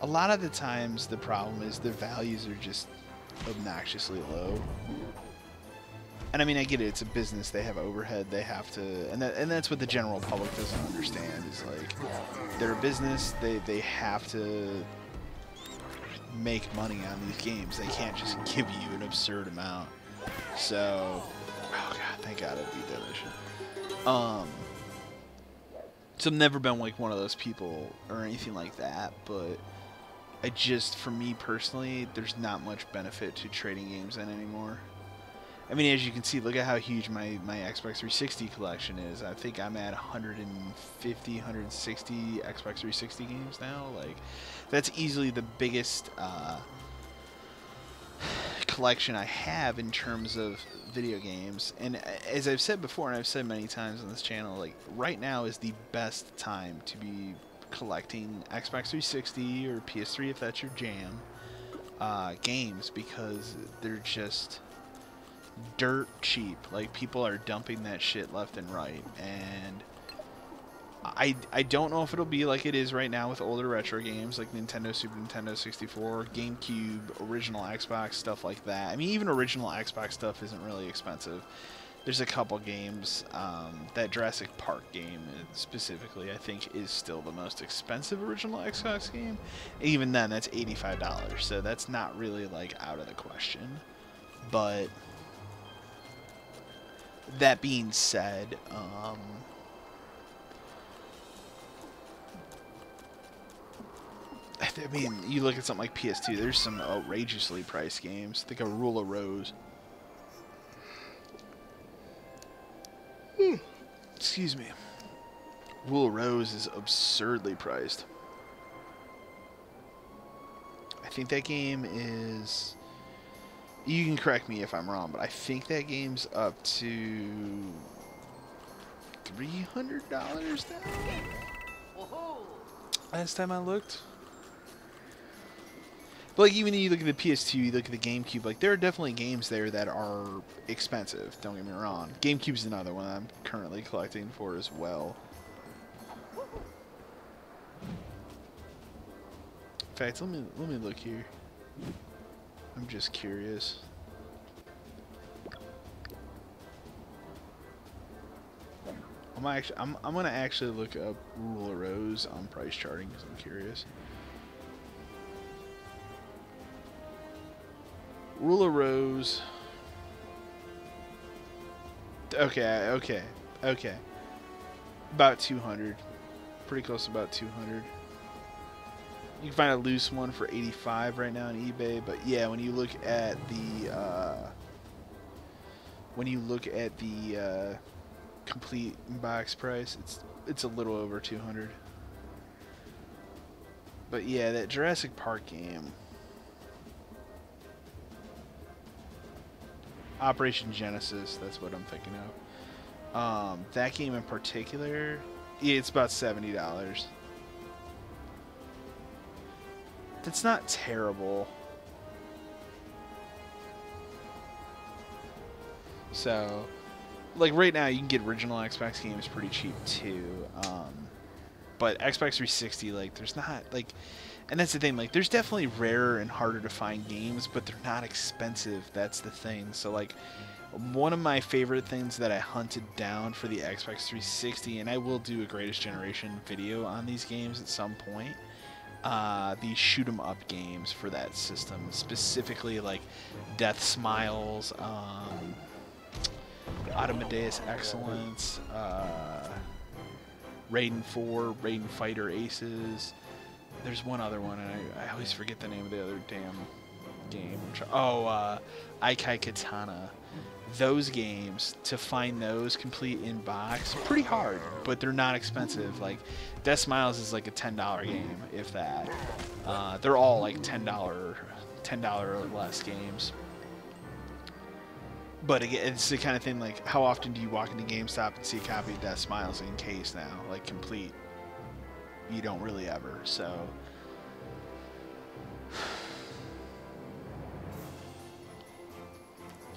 a lot of the times the problem is the values are just obnoxiously low. And I mean, I get it. It's a business. They have overhead. They have to, and that's what the general public doesn't understand. Is like, they're a business. They have to make money on these games. They can't just give you an absurd amount. So, oh god, thank God I beat that mission. So I've never been like one of those people or anything like that. But I just, for me personally, there's not much benefit to trading games in anymore. I mean, as you can see, look at how huge my Xbox 360 collection is. I think I'm at 150, 160 Xbox 360 games now. Like, that's easily the biggest collection I have in terms of video games. And as I've said before, and I've said many times on this channel, like, right now is the best time to be collecting Xbox 360 or PS3 if that's your jam games, because they're just dirt cheap. Like, people are dumping that shit left and right, and I don't know if it'll be like it is right now with older retro games like Nintendo, Super Nintendo 64, GameCube, original Xbox, stuff like that. I mean, even original Xbox stuff isn't really expensive. There's a couple games, that Jurassic Park game specifically, I think, is still the most expensive original Xbox game. Even then, that's $85, so that's not really, like, out of the question. But that being said, I mean, you look at something like PS2, there's some outrageously priced games. Think of Rule of Rose. Excuse me. Rule of Rose is absurdly priced. I think that game is... You can correct me if I'm wrong, but I think that game's up to $300 now? Last time I looked. But like, even when you look at the PS2, you look at the GameCube, like, there are definitely games there that are expensive, don't get me wrong. GameCube's another one I'm currently collecting for as well. In fact, let me look here. I'm just curious. I'm gonna actually look up Rule of Rose on price charting because I'm curious. Rule of Rose. Okay. About 200. Pretty close to about 200. You can find a loose one for 85 right now on eBay, but yeah, when you look at the complete box price, it's a little over 200. But yeah, that Jurassic Park game, Operation Genesis, that's what I'm thinking of. That game in particular, yeah, it's about $70. That's not terrible. So, like, right now you can get original Xbox games pretty cheap too. But Xbox 360, like, there's not, like, and that's the thing, like, there's definitely rarer and harder to find games, but they're not expensive. That's the thing. So, like, one of my favorite things that I hunted down for the Xbox 360, and I will do a Greatest Generation video on these games at some point, the shoot 'em up games for that system, specifically like Death Smiles, Automadeus Excellence, Raiden 4, Raiden Fighter Aces. There's one other one, and I always forget the name of the other damn game. Aikai Katana. Those games, to find those complete in box, pretty hard, but they're not expensive. Like, Death Smiles is like a $10 game, if that. They're all like $10 or less games. But again, it's the kind of thing, like, how often do you walk into GameStop and see a copy of Death Smiles in case now, like, complete? You don't really ever. So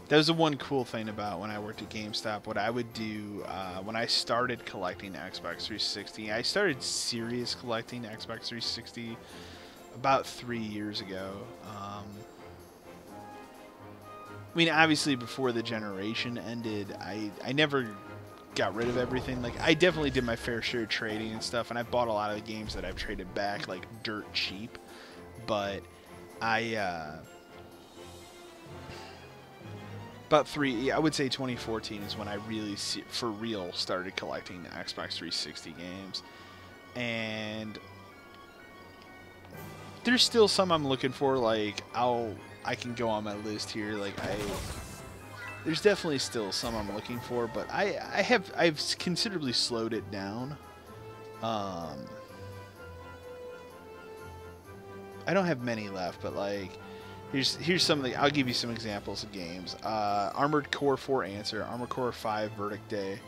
that was the one cool thing about when I worked at GameStop. What I would do when I started collecting Xbox 360, I started serious collecting Xbox 360 about 3 years ago. I mean, obviously, before the generation ended, I never got rid of everything. Like, I definitely did my fair share of trading and stuff, and I bought a lot of the games that I've traded back, like, dirt cheap. But I would say 2014 is when I really, for real, started collecting Xbox 360 games. And there's still some I'm looking for, like, I can go on my list here, like, there's definitely still some I'm looking for, but I've considerably slowed it down. I don't have many left, but, like, here's some of the, I'll give you some examples of games. Armored Core 4 Answer, Armored Core 5 Verdict Day,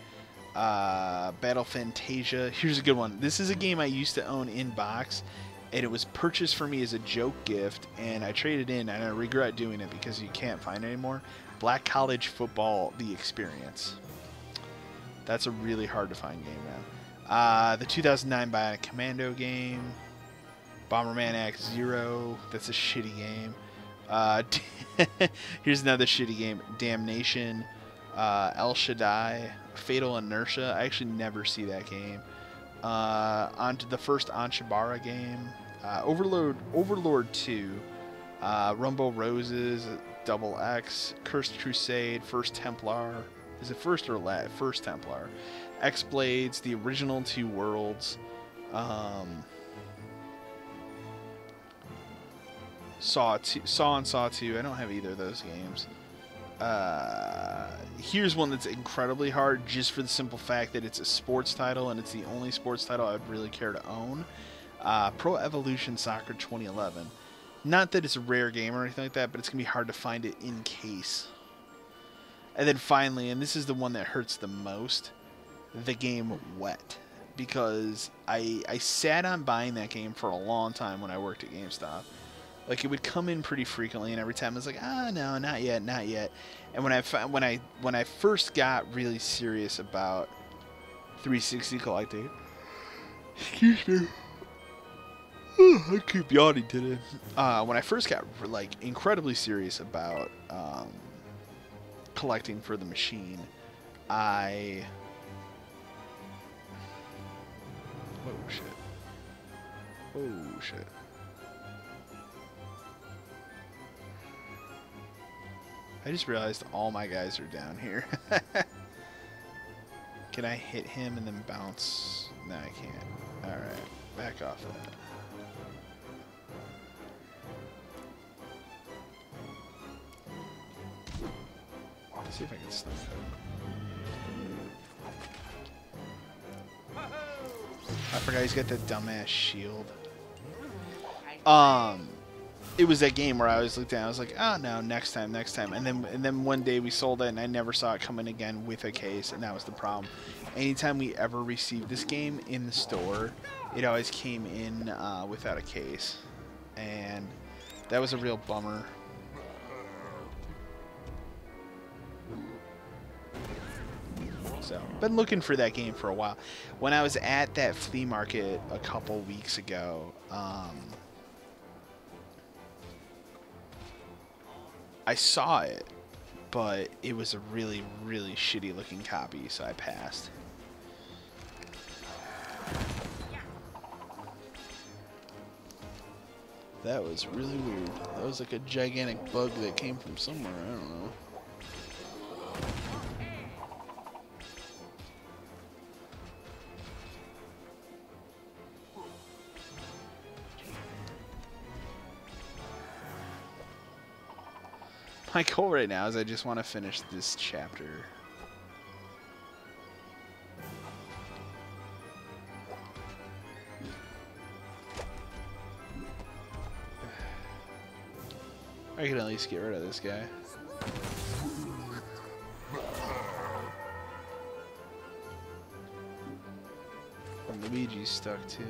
Battle Fantasia. Here's a good one. This is a game I used to own in box, and it was purchased for me as a joke gift, and I traded in, and I regret doing it because you can't find it anymore. Black College Football: The Experience. That's a really hard to find game now. The 2009 Bionic Commando game. Bomberman Act Zero. That's a shitty game. Here's another shitty game. Damnation. El Shaddai. Fatal Inertia. I actually never see that game. Onto the first Anshabara game. Overlord 2. Rumble Roses. Double X, Cursed Crusade, First Templar. Is it First or last? First Templar. X Blades, the original Two Worlds. Saw and Saw 2. I don't have either of those games. Here's one that's incredibly hard just for the simple fact that it's a sports title and it's the only sports title I'd really care to own. Pro Evolution Soccer 2011. Not that it's a rare game or anything like that, but it's going to be hard to find it in case. And then finally, and this is the one that hurts the most, the game Wet. Because I sat on buying that game for a long time when I worked at GameStop. Like, it would come in pretty frequently, and every time I was like, no, not yet, not yet. And when I first got really serious about 360 collecting, excuse me, I keep yawning today. When I first got like incredibly serious about collecting for the machine, oh shit. I just realized all my guys are down here. Can I hit him and then bounce? No, I can't. Alright, back off of that. Let's see if I can snipe him. I forgot he's got that dumbass shield. It was that game where I was looked at, I was like, oh no, next time. And then one day we sold it and I never saw it come in again with a case, and that was the problem. Anytime we ever received this game in the store, it always came in without a case. And that was a real bummer. So, been looking for that game for a while. When I was at that flea market a couple weeks ago, I saw it, but it was a really, really shitty looking copy, so I passed. That was really weird. That was like a gigantic bug that came from somewhere, I don't know. My goal right now is I just want to finish this chapter. I can at least get rid of this guy. And Luigi's stuck too.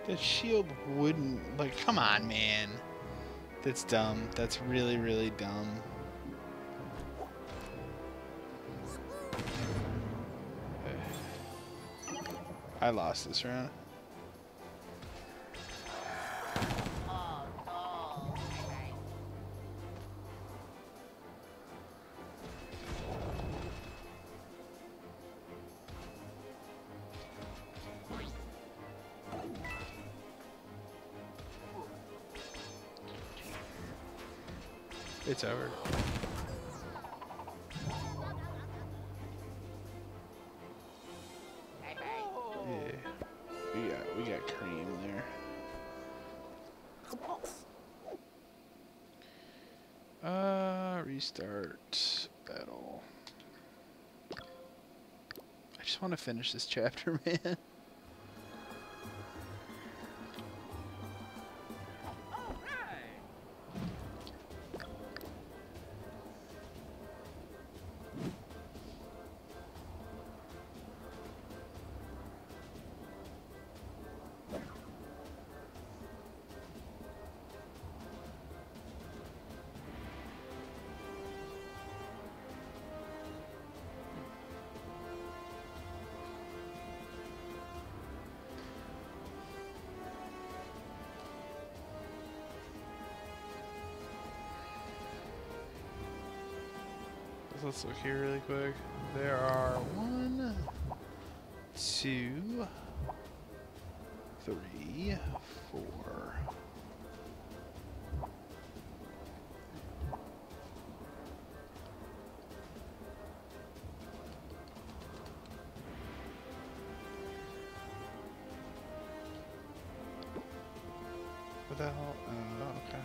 The shield wouldn't... Like, come on, man. That's dumb. That's really, really dumb. I lost this round. It's over. Yeah, we got cream there. Restart battle. I just want to finish this chapter, man. Let's look here really quick. There are 1, 2, 3, 4. What the hell? Oh, okay.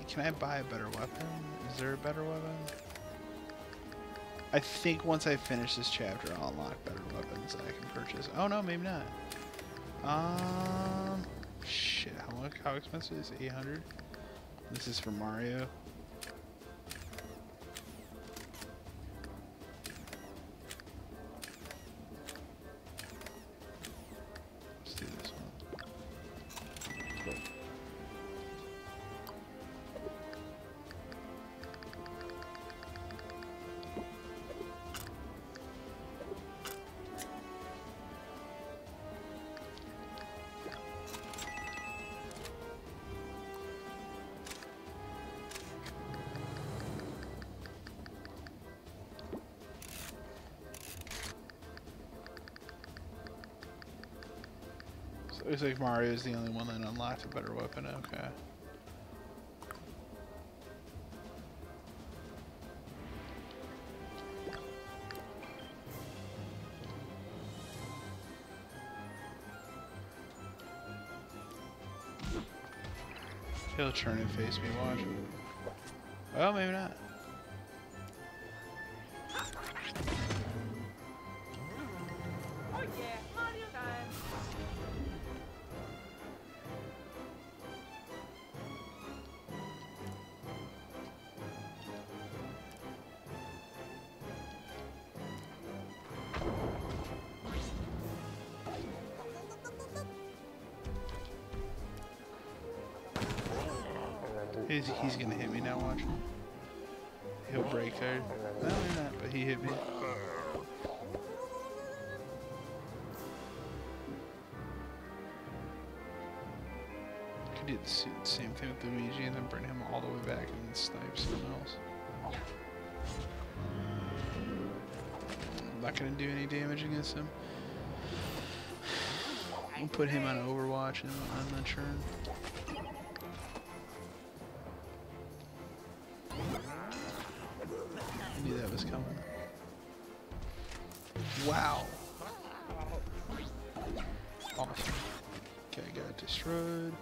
Can I buy a better weapon? Is there a better weapon? I think once I finish this chapter, I'll unlock better weapons that I can purchase. Oh no, maybe not. Shit, how expensive is it? 800? This is for Mario. Let's do this one. Cool. Looks like Mario is the only one that unlocked a better weapon. Okay. He'll turn and face me, watch. Well, maybe not. Oh yeah, Mario time. He's gonna hit me now, watch. He'll break there. No, maybe not, but he hit me. Could do the same thing with Luigi and then bring him all the way back and then snipe someone else. I'm not gonna do any damage against him. We'll put him on Overwatch and on the turn. I knew that was coming. Wow. Awesome. Okay, got destroyed.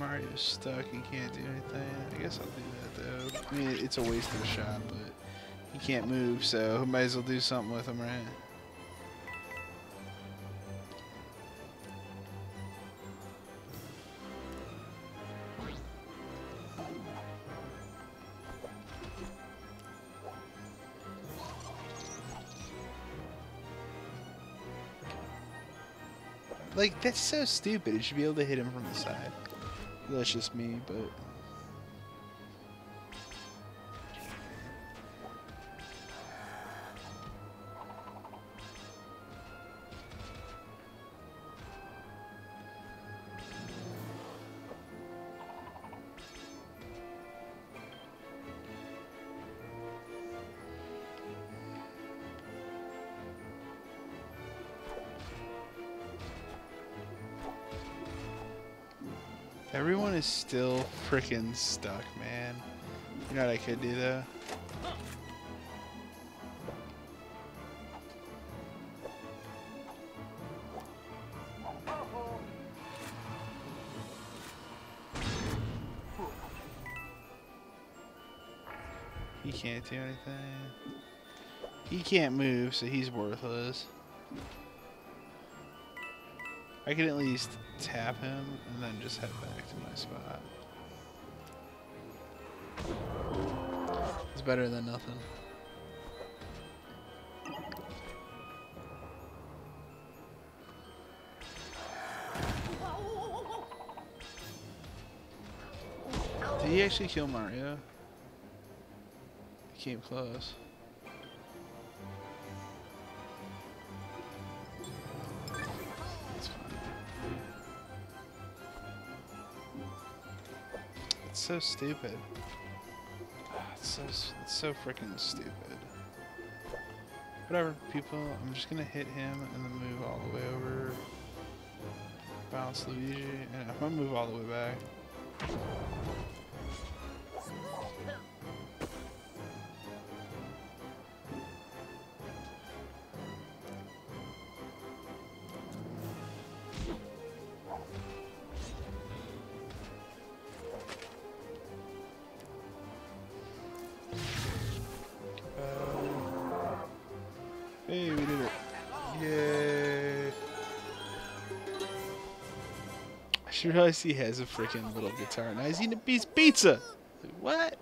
Mario's stuck, he can't do anything. I guess I'll do that though. I mean, it's a waste of a shot, but he can't move, so might as well do something with him, right? Like, that's so stupid. It should be able to hit him from the side. That's just me, but... Everyone is still freaking stuck, man. You know what I could do though? He can't do anything. He can't move, so he's worthless. I can at least tap him and then just head back to my spot. It's better than nothing. Did he actually kill Mario? He came close. It's so stupid. It's so freaking stupid. Whatever, people. I'm just gonna hit him and then move all the way over. Bounce Luigi, and I'm gonna move all the way back. Hey, we did it. Yay. I should realize he has a freaking little guitar. Now he's eating a piece of pizza. Like, what?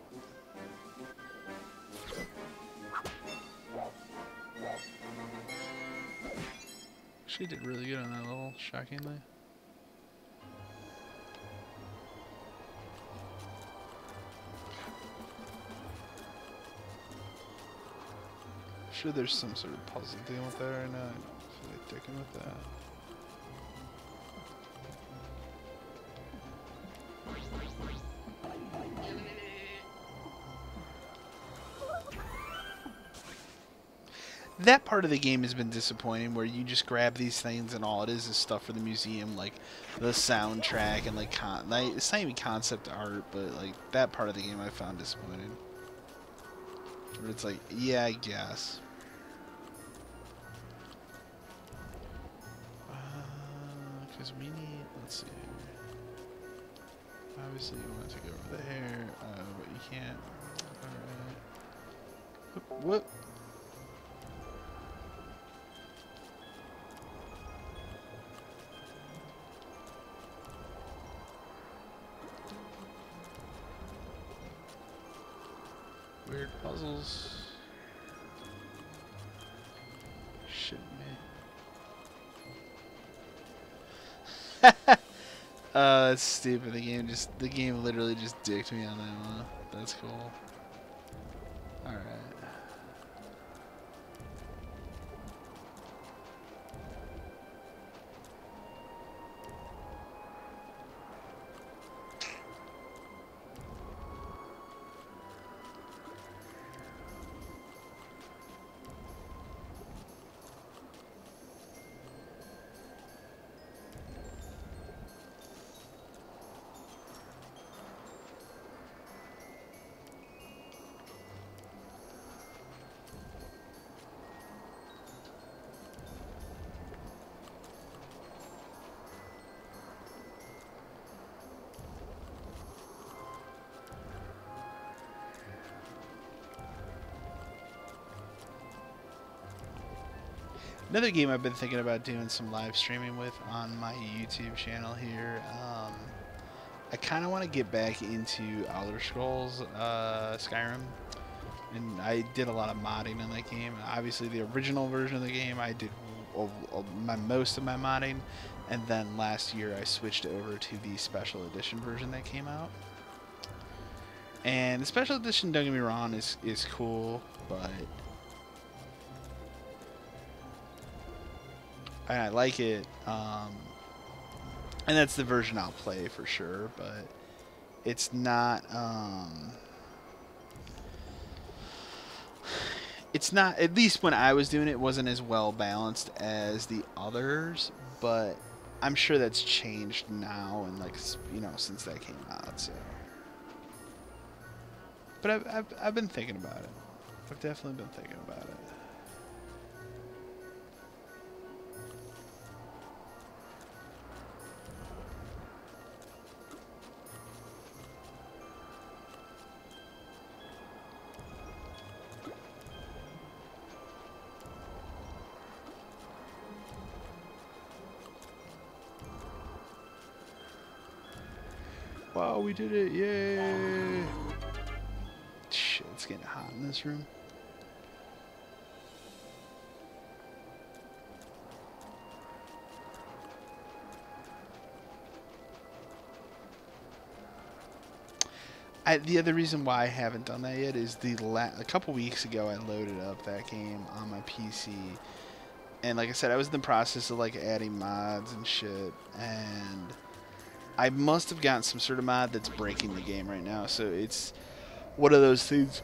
She did really good on that level, shockingly. Sure, there's some sort of puzzle deal with that right now. I feel like dicking with that. That part of the game has been disappointing, where you just grab these things and all it is stuff for the museum, like the soundtrack and like it's not even concept art, but like that part of the game I found disappointing. Where it's like, yeah, I guess. Because we need, let's see here. Obviously you want to go over there, but you can't. Alright. Whoop. Weird puzzles. Shit me. That's stupid. The game literally just dicked me on that one. That's cool. Alright. Another game I've been thinking about doing some live streaming with on my YouTube channel here. I kind of want to get back into Elder Scrolls Skyrim. And I did a lot of modding in that game. Obviously, the original version of the game, I did most of my modding. And then last year, I switched over to the special edition version that came out. And the special edition, don't get me wrong, is cool, but I like it. And that's the version I'll play for sure, but it's not. It's not, at least when I was doing it, wasn't as well balanced as the others, but I'm sure that's changed now and, like, you know, since that came out. So, but I've been thinking about it. I've definitely been thinking about it. Wow, we did it! Yay! Shit, it's getting hot in this room. The other reason why I haven't done that yet is a couple weeks ago I loaded up that game on my PC, and like I said, I was in the process of like adding mods and shit, and I must have gotten some sort of mod that's breaking the game right now. So it's one of those things.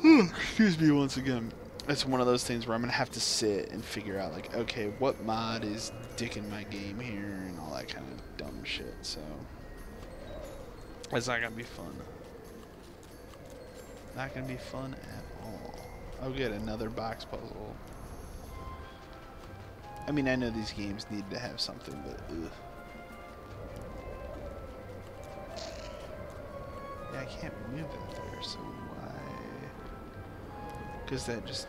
Excuse me once again. It's one of those things where I'm gonna have to sit and figure out like, okay, what mod is dicking my game here and all that kind of dumb shit. So it's not gonna be fun. Not gonna be fun at all. Oh, good, another box puzzle. I mean, I know these games need to have something, but ugh. Yeah, I can't move it there, so why? Because that just...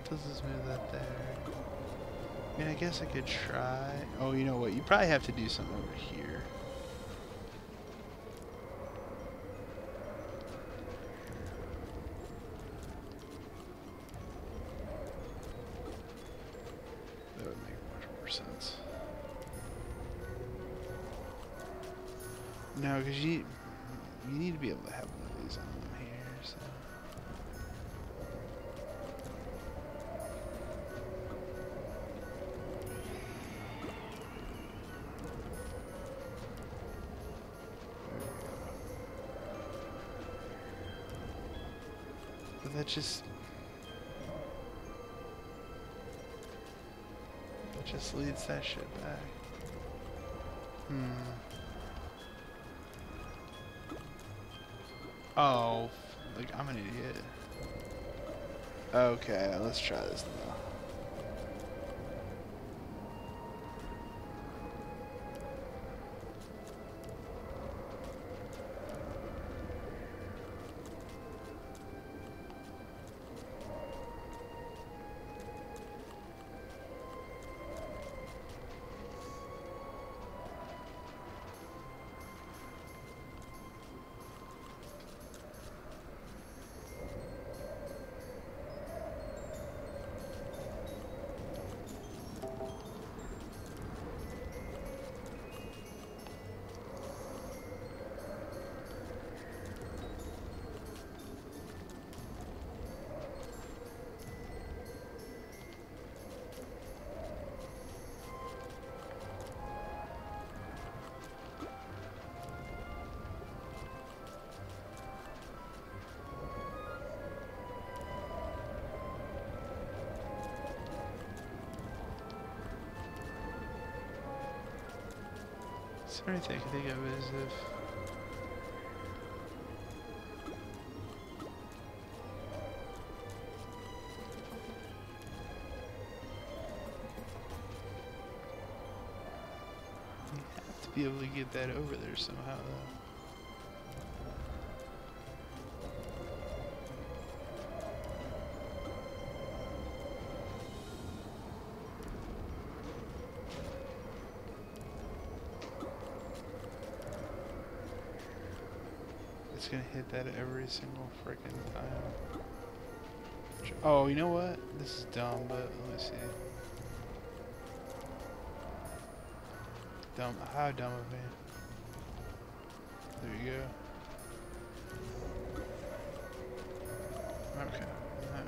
Does this move that there? I mean, I guess I could try. Oh, you know what? You probably have to do something over here. That would make much more sense. No, because you need to be able to have one of these on them here, so... That just leads that shit back. Oh, like I'm an idiot. Okay, let's try this now. The only thing I can think of is if be able to get that over there somehow, though. It's gonna hit that every single freaking time. Oh, you know what? This is dumb, but let me see. Dumb. How dumb of me. There you go. Okay. Now.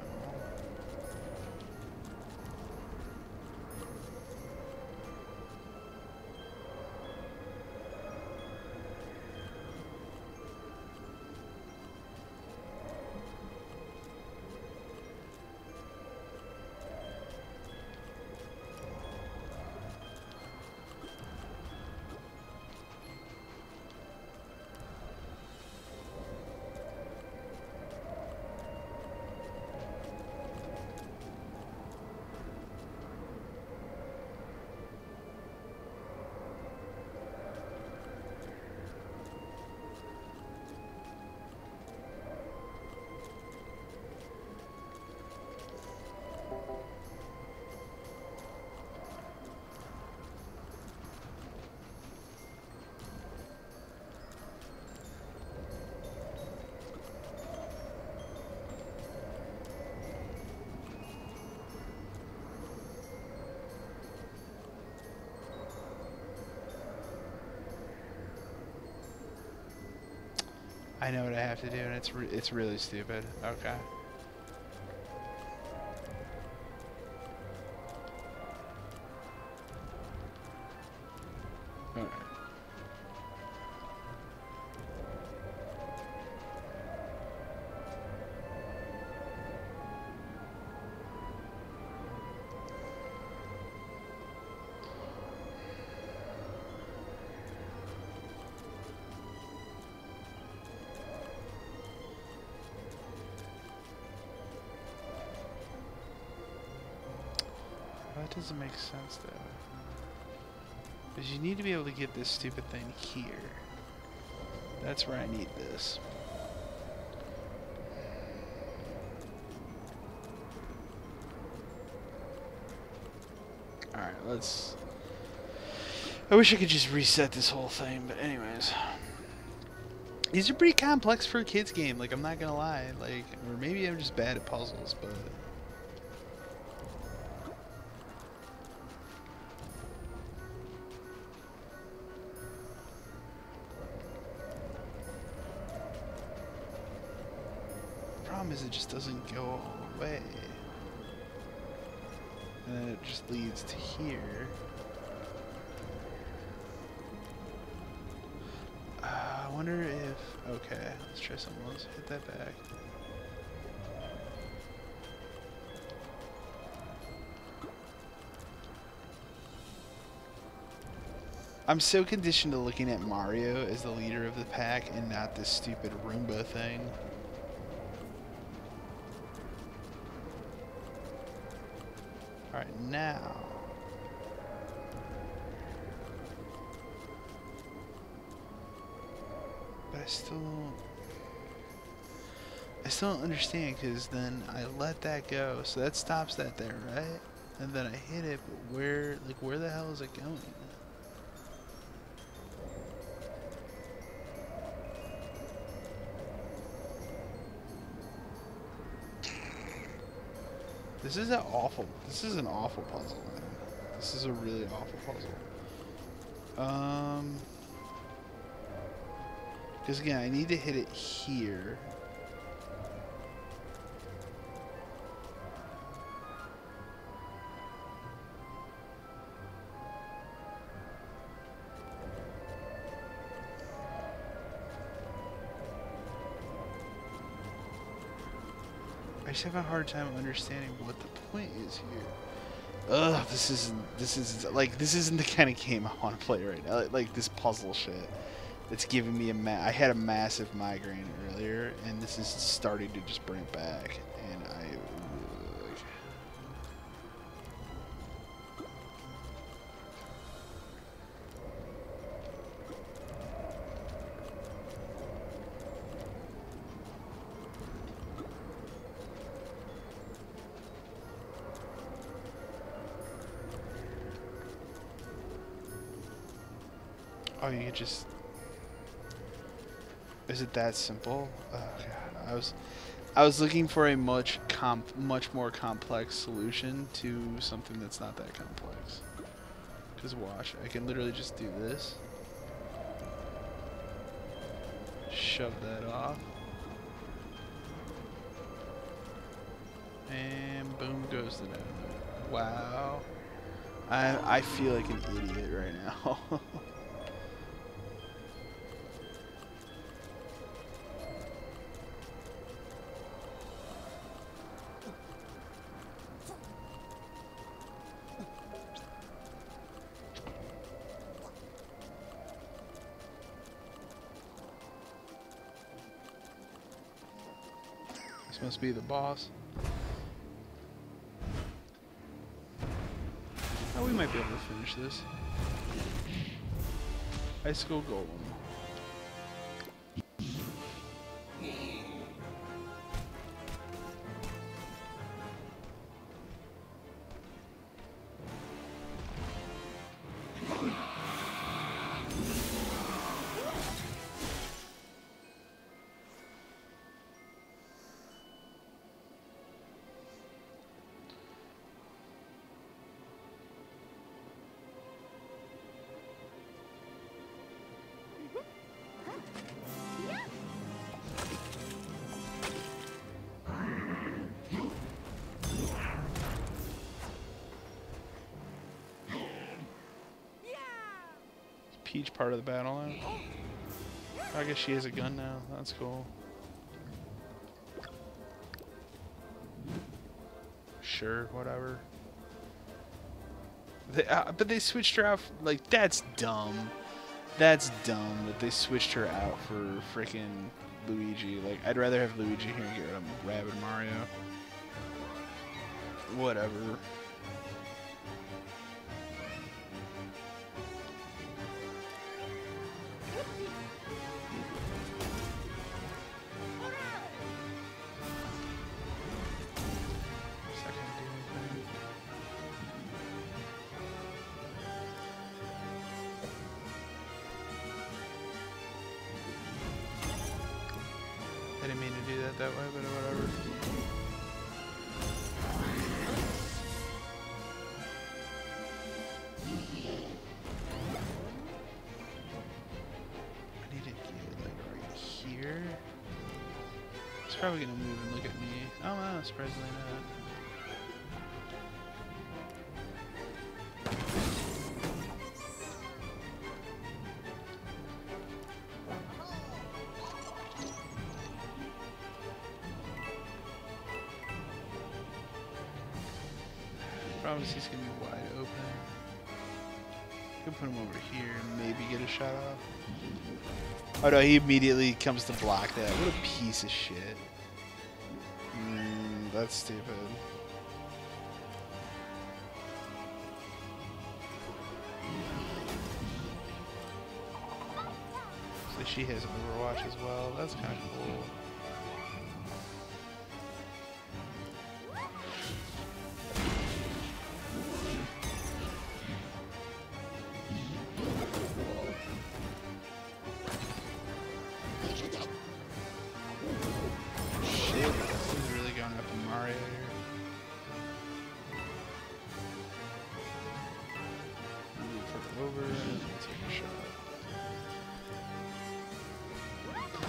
I know what I have to do, and it's really stupid. Okay. Alright. That doesn't make sense though. Because you need to be able to get this stupid thing here. That's where I need this. Alright, let's... I wish I could just reset this whole thing, but anyways. These are pretty complex for a kid's game, like, I'm not gonna lie. Like, or maybe I'm just bad at puzzles, but... problem is it just doesn't go all the way. And then it just leads to here. I wonder if... Okay, let's try something else. Hit that back. I'm so conditioned to looking at Mario as the leader of the pack and not this stupid Roomba thing. Alright, now... But I still don't understand, because then I let that go, so that stops that there, right? And then I hit it, but where the hell is it going? This is an awful puzzle, man. This is a really awful puzzle. Because again, I need to hit it here. I just have a hard time understanding what the point is here. Ugh, this isn't the kind of game I want to play right now. Like this puzzle shit. It's giving me I had a massive migraine earlier, and this is starting to just bring it back. And I really like... Oh, you could just... Is it that simple? Oh god, I was looking for a much more complex solution to something that's not that complex. Cause watch, I can literally just do this, shove that off, and boom goes the dynamite. Wow, I feel like an idiot right now. This must be the boss. Oh, we might be able to finish this. Icicle Golem. Peach part of the battle now. I guess she has a gun now. That's cool. Sure, whatever. But they switched her out. Like, that's dumb. That's dumb that they switched her out for freaking Luigi. Like, I'd rather have Luigi here and get rid of Rabbid Mario. Whatever. I didn't mean to do that way, but whatever. I need to get like right here. It's probably gonna move and look at me. Oh wow, surprisingly not. Promise he's gonna be wide open. Can put him over here and maybe get a shot off. Oh no, he immediately comes to block that. What a piece of shit. That's stupid. So she has Overwatch as well. That's kind of cool.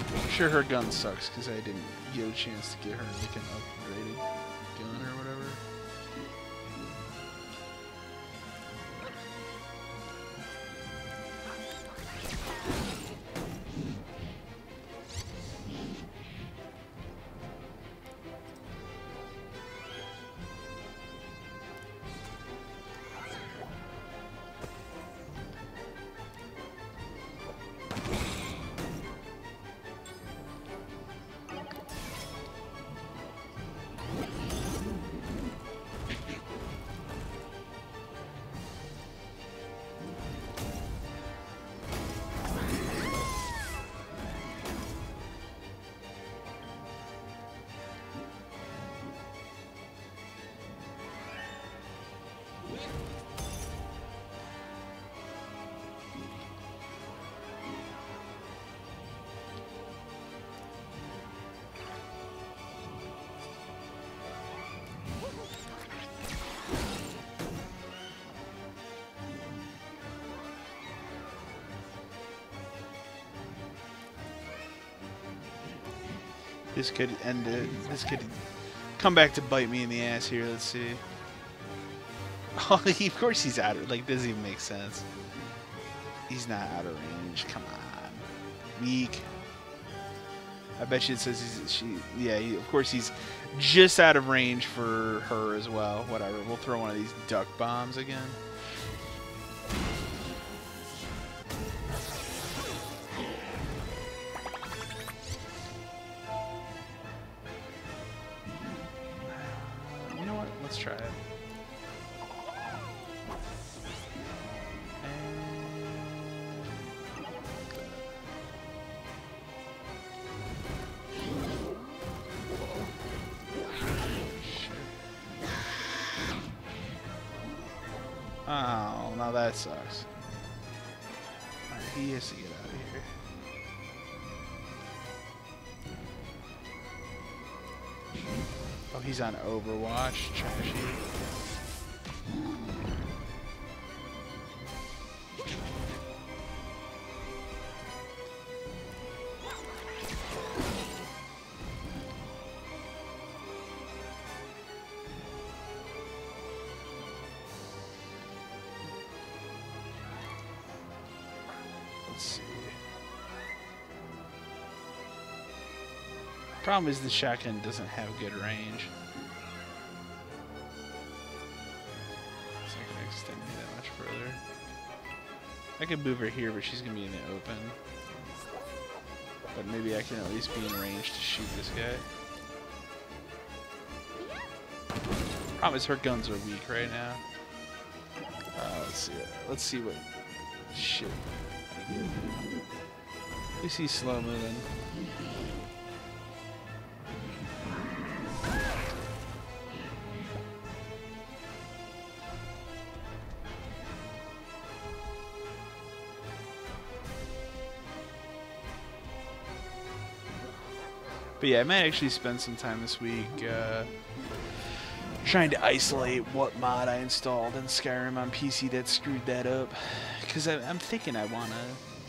I'm sure her gun sucks because I didn't get a chance to get her like an upgraded gun or whatever. This could end it. This could come back to bite me in the ass here. Let's see. Oh, of course he's out of, like, doesn't even make sense. He's not out of range. Come on. Weak. I bet you it says of course he's just out of range for her as well. Whatever. We'll throw one of these duck bombs again. You know what? Let's try it. Oh, now that sucks. Alright, he has to get out of here. Oh, he's on Overwatch. Trashy. Let's see. Problem is the shotgun doesn't have good range. It's not gonna extend me that much further. I could move her here, but she's gonna be in the open. But maybe I can at least be in range to shoot this guy. Problem is her guns are weak right now. Let's see. Let's see what shit. At least he's slow moving. But yeah, I might actually spend some time this week trying to isolate what mod I installed in Skyrim on PC that screwed that up. Because I'm thinking I want to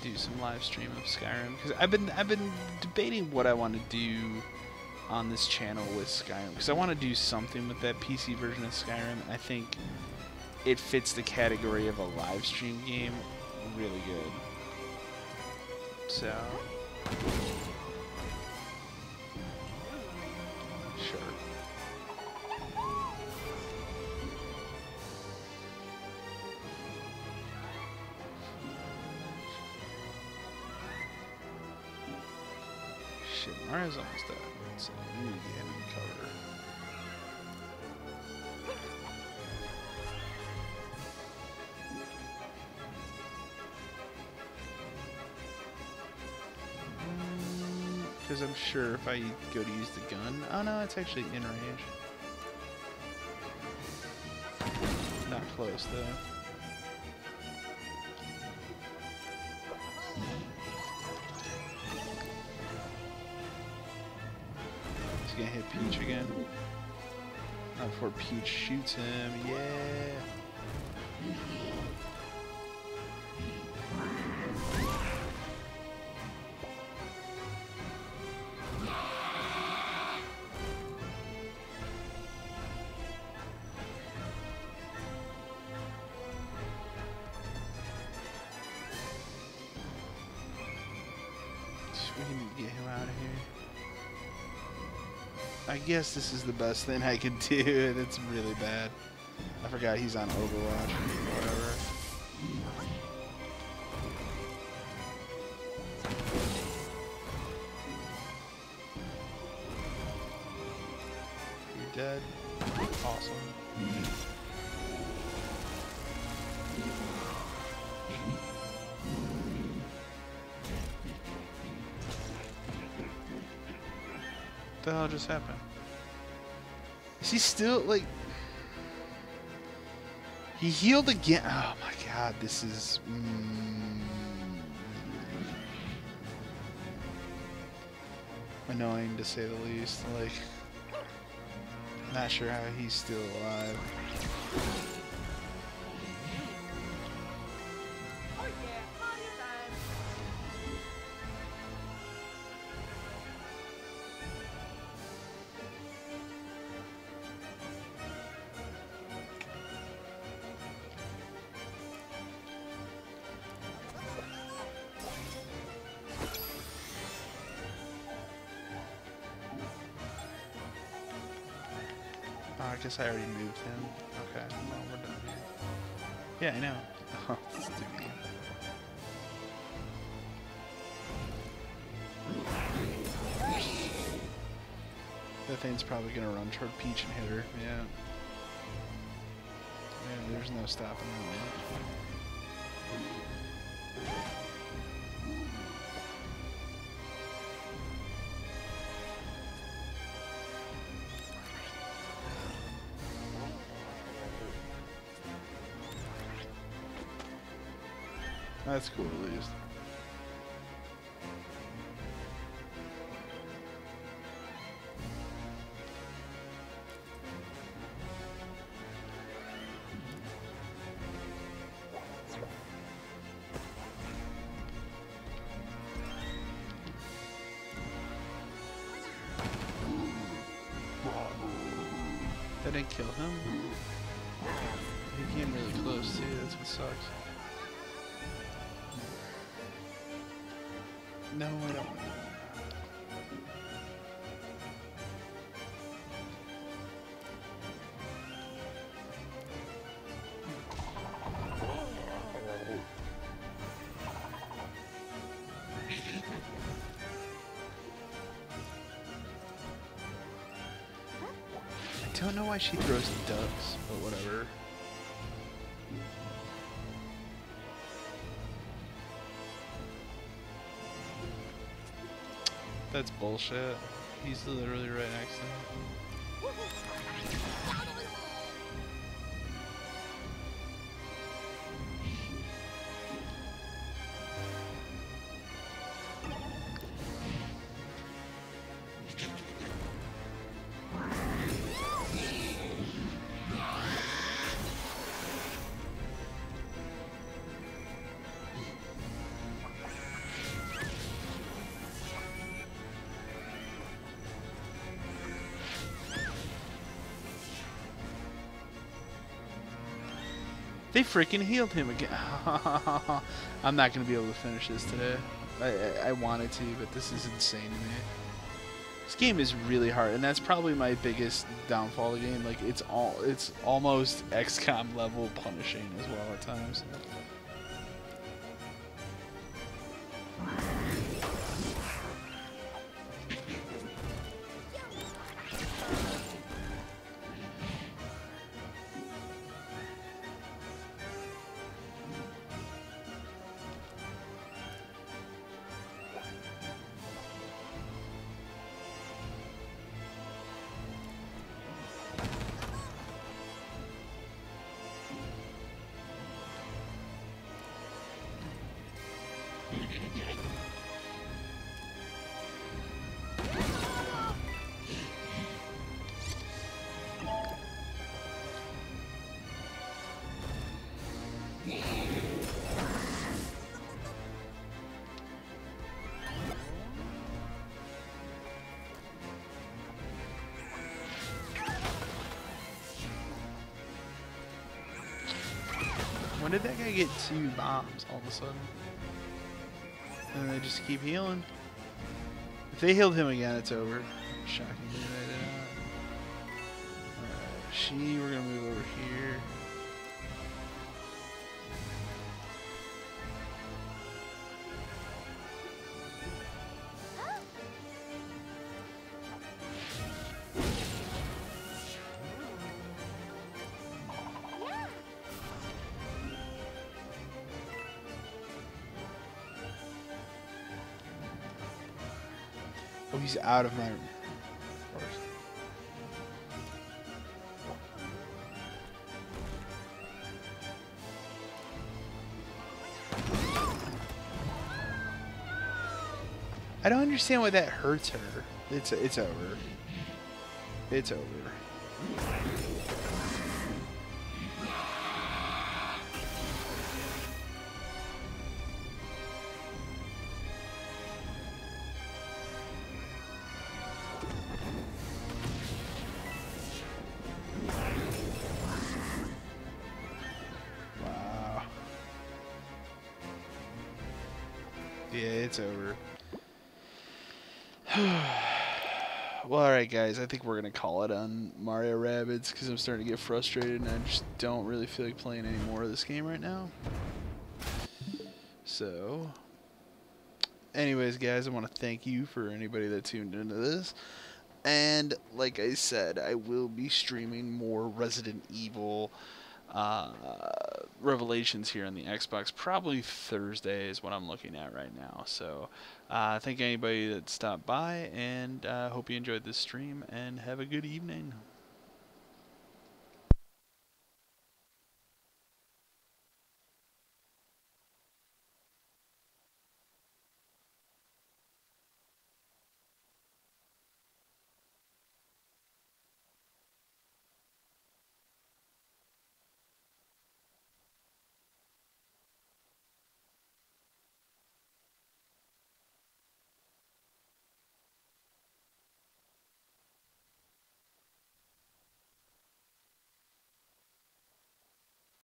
do some live stream of Skyrim. Because I've been debating what I want to do on this channel with Skyrim. Because I want to do something with that PC version of Skyrim. And I think it fits the category of a live stream game really good. So... sure. Shit, Mario's almost dead. So we need to get him in cover. Because I'm sure if I go to use the gun... Oh no, it's actually in range. Not close though. He's gonna hit Peach again. Not before Peach shoots him. Yeah! We need to get him out of here. I guess this is the best thing I can do, and it's really bad. I forgot he's on Overwatch or whatever. You're dead. Awesome. What the hell just happened? Is he still like... He healed again. Oh my god, this is... annoying to say the least. Like, not sure how he's still alive. Oh yeah, Mario time. I guess I already moved him. Okay, well, we're done here. Yeah, I know. Oh, stupid. That thing's probably gonna run toward Peach and hit her. Yeah. Yeah, there's no stopping that one. That's cool, at least. That didn't kill him. He came really close too, that's what sucks. No, I don't. I don't know why she throws ducks, but whatever. That's bullshit. He's literally right next to him. They freaking healed him again. I'm not going to be able to finish this today. I wanted to, but this is insane to me. This game is really hard, and that's probably my biggest downfall of the game. Like, it's almost XCOM level punishing as well at times. When did that guy get 2 bombs all of a sudden? And they just keep healing. If they healed him again, it's over. Shockingly, they did not. Alright, we're gonna move over here. Oh, he's out of my... I don't understand why that hurts her. It's over. It's over. Wow. Yeah, it's over. Well, alright, guys. I think we're going to call it on Mario Rabbids because I'm starting to get frustrated and I just don't really feel like playing any more of this game right now. So, anyways, guys, I want to thank you for anybody that tuned into this. And, like I said, I will be streaming more Resident Evil Revelations here on the Xbox. Probably Thursday is what I'm looking at right now. So, thank anybody that stopped by, and hope you enjoyed this stream, and have a good evening.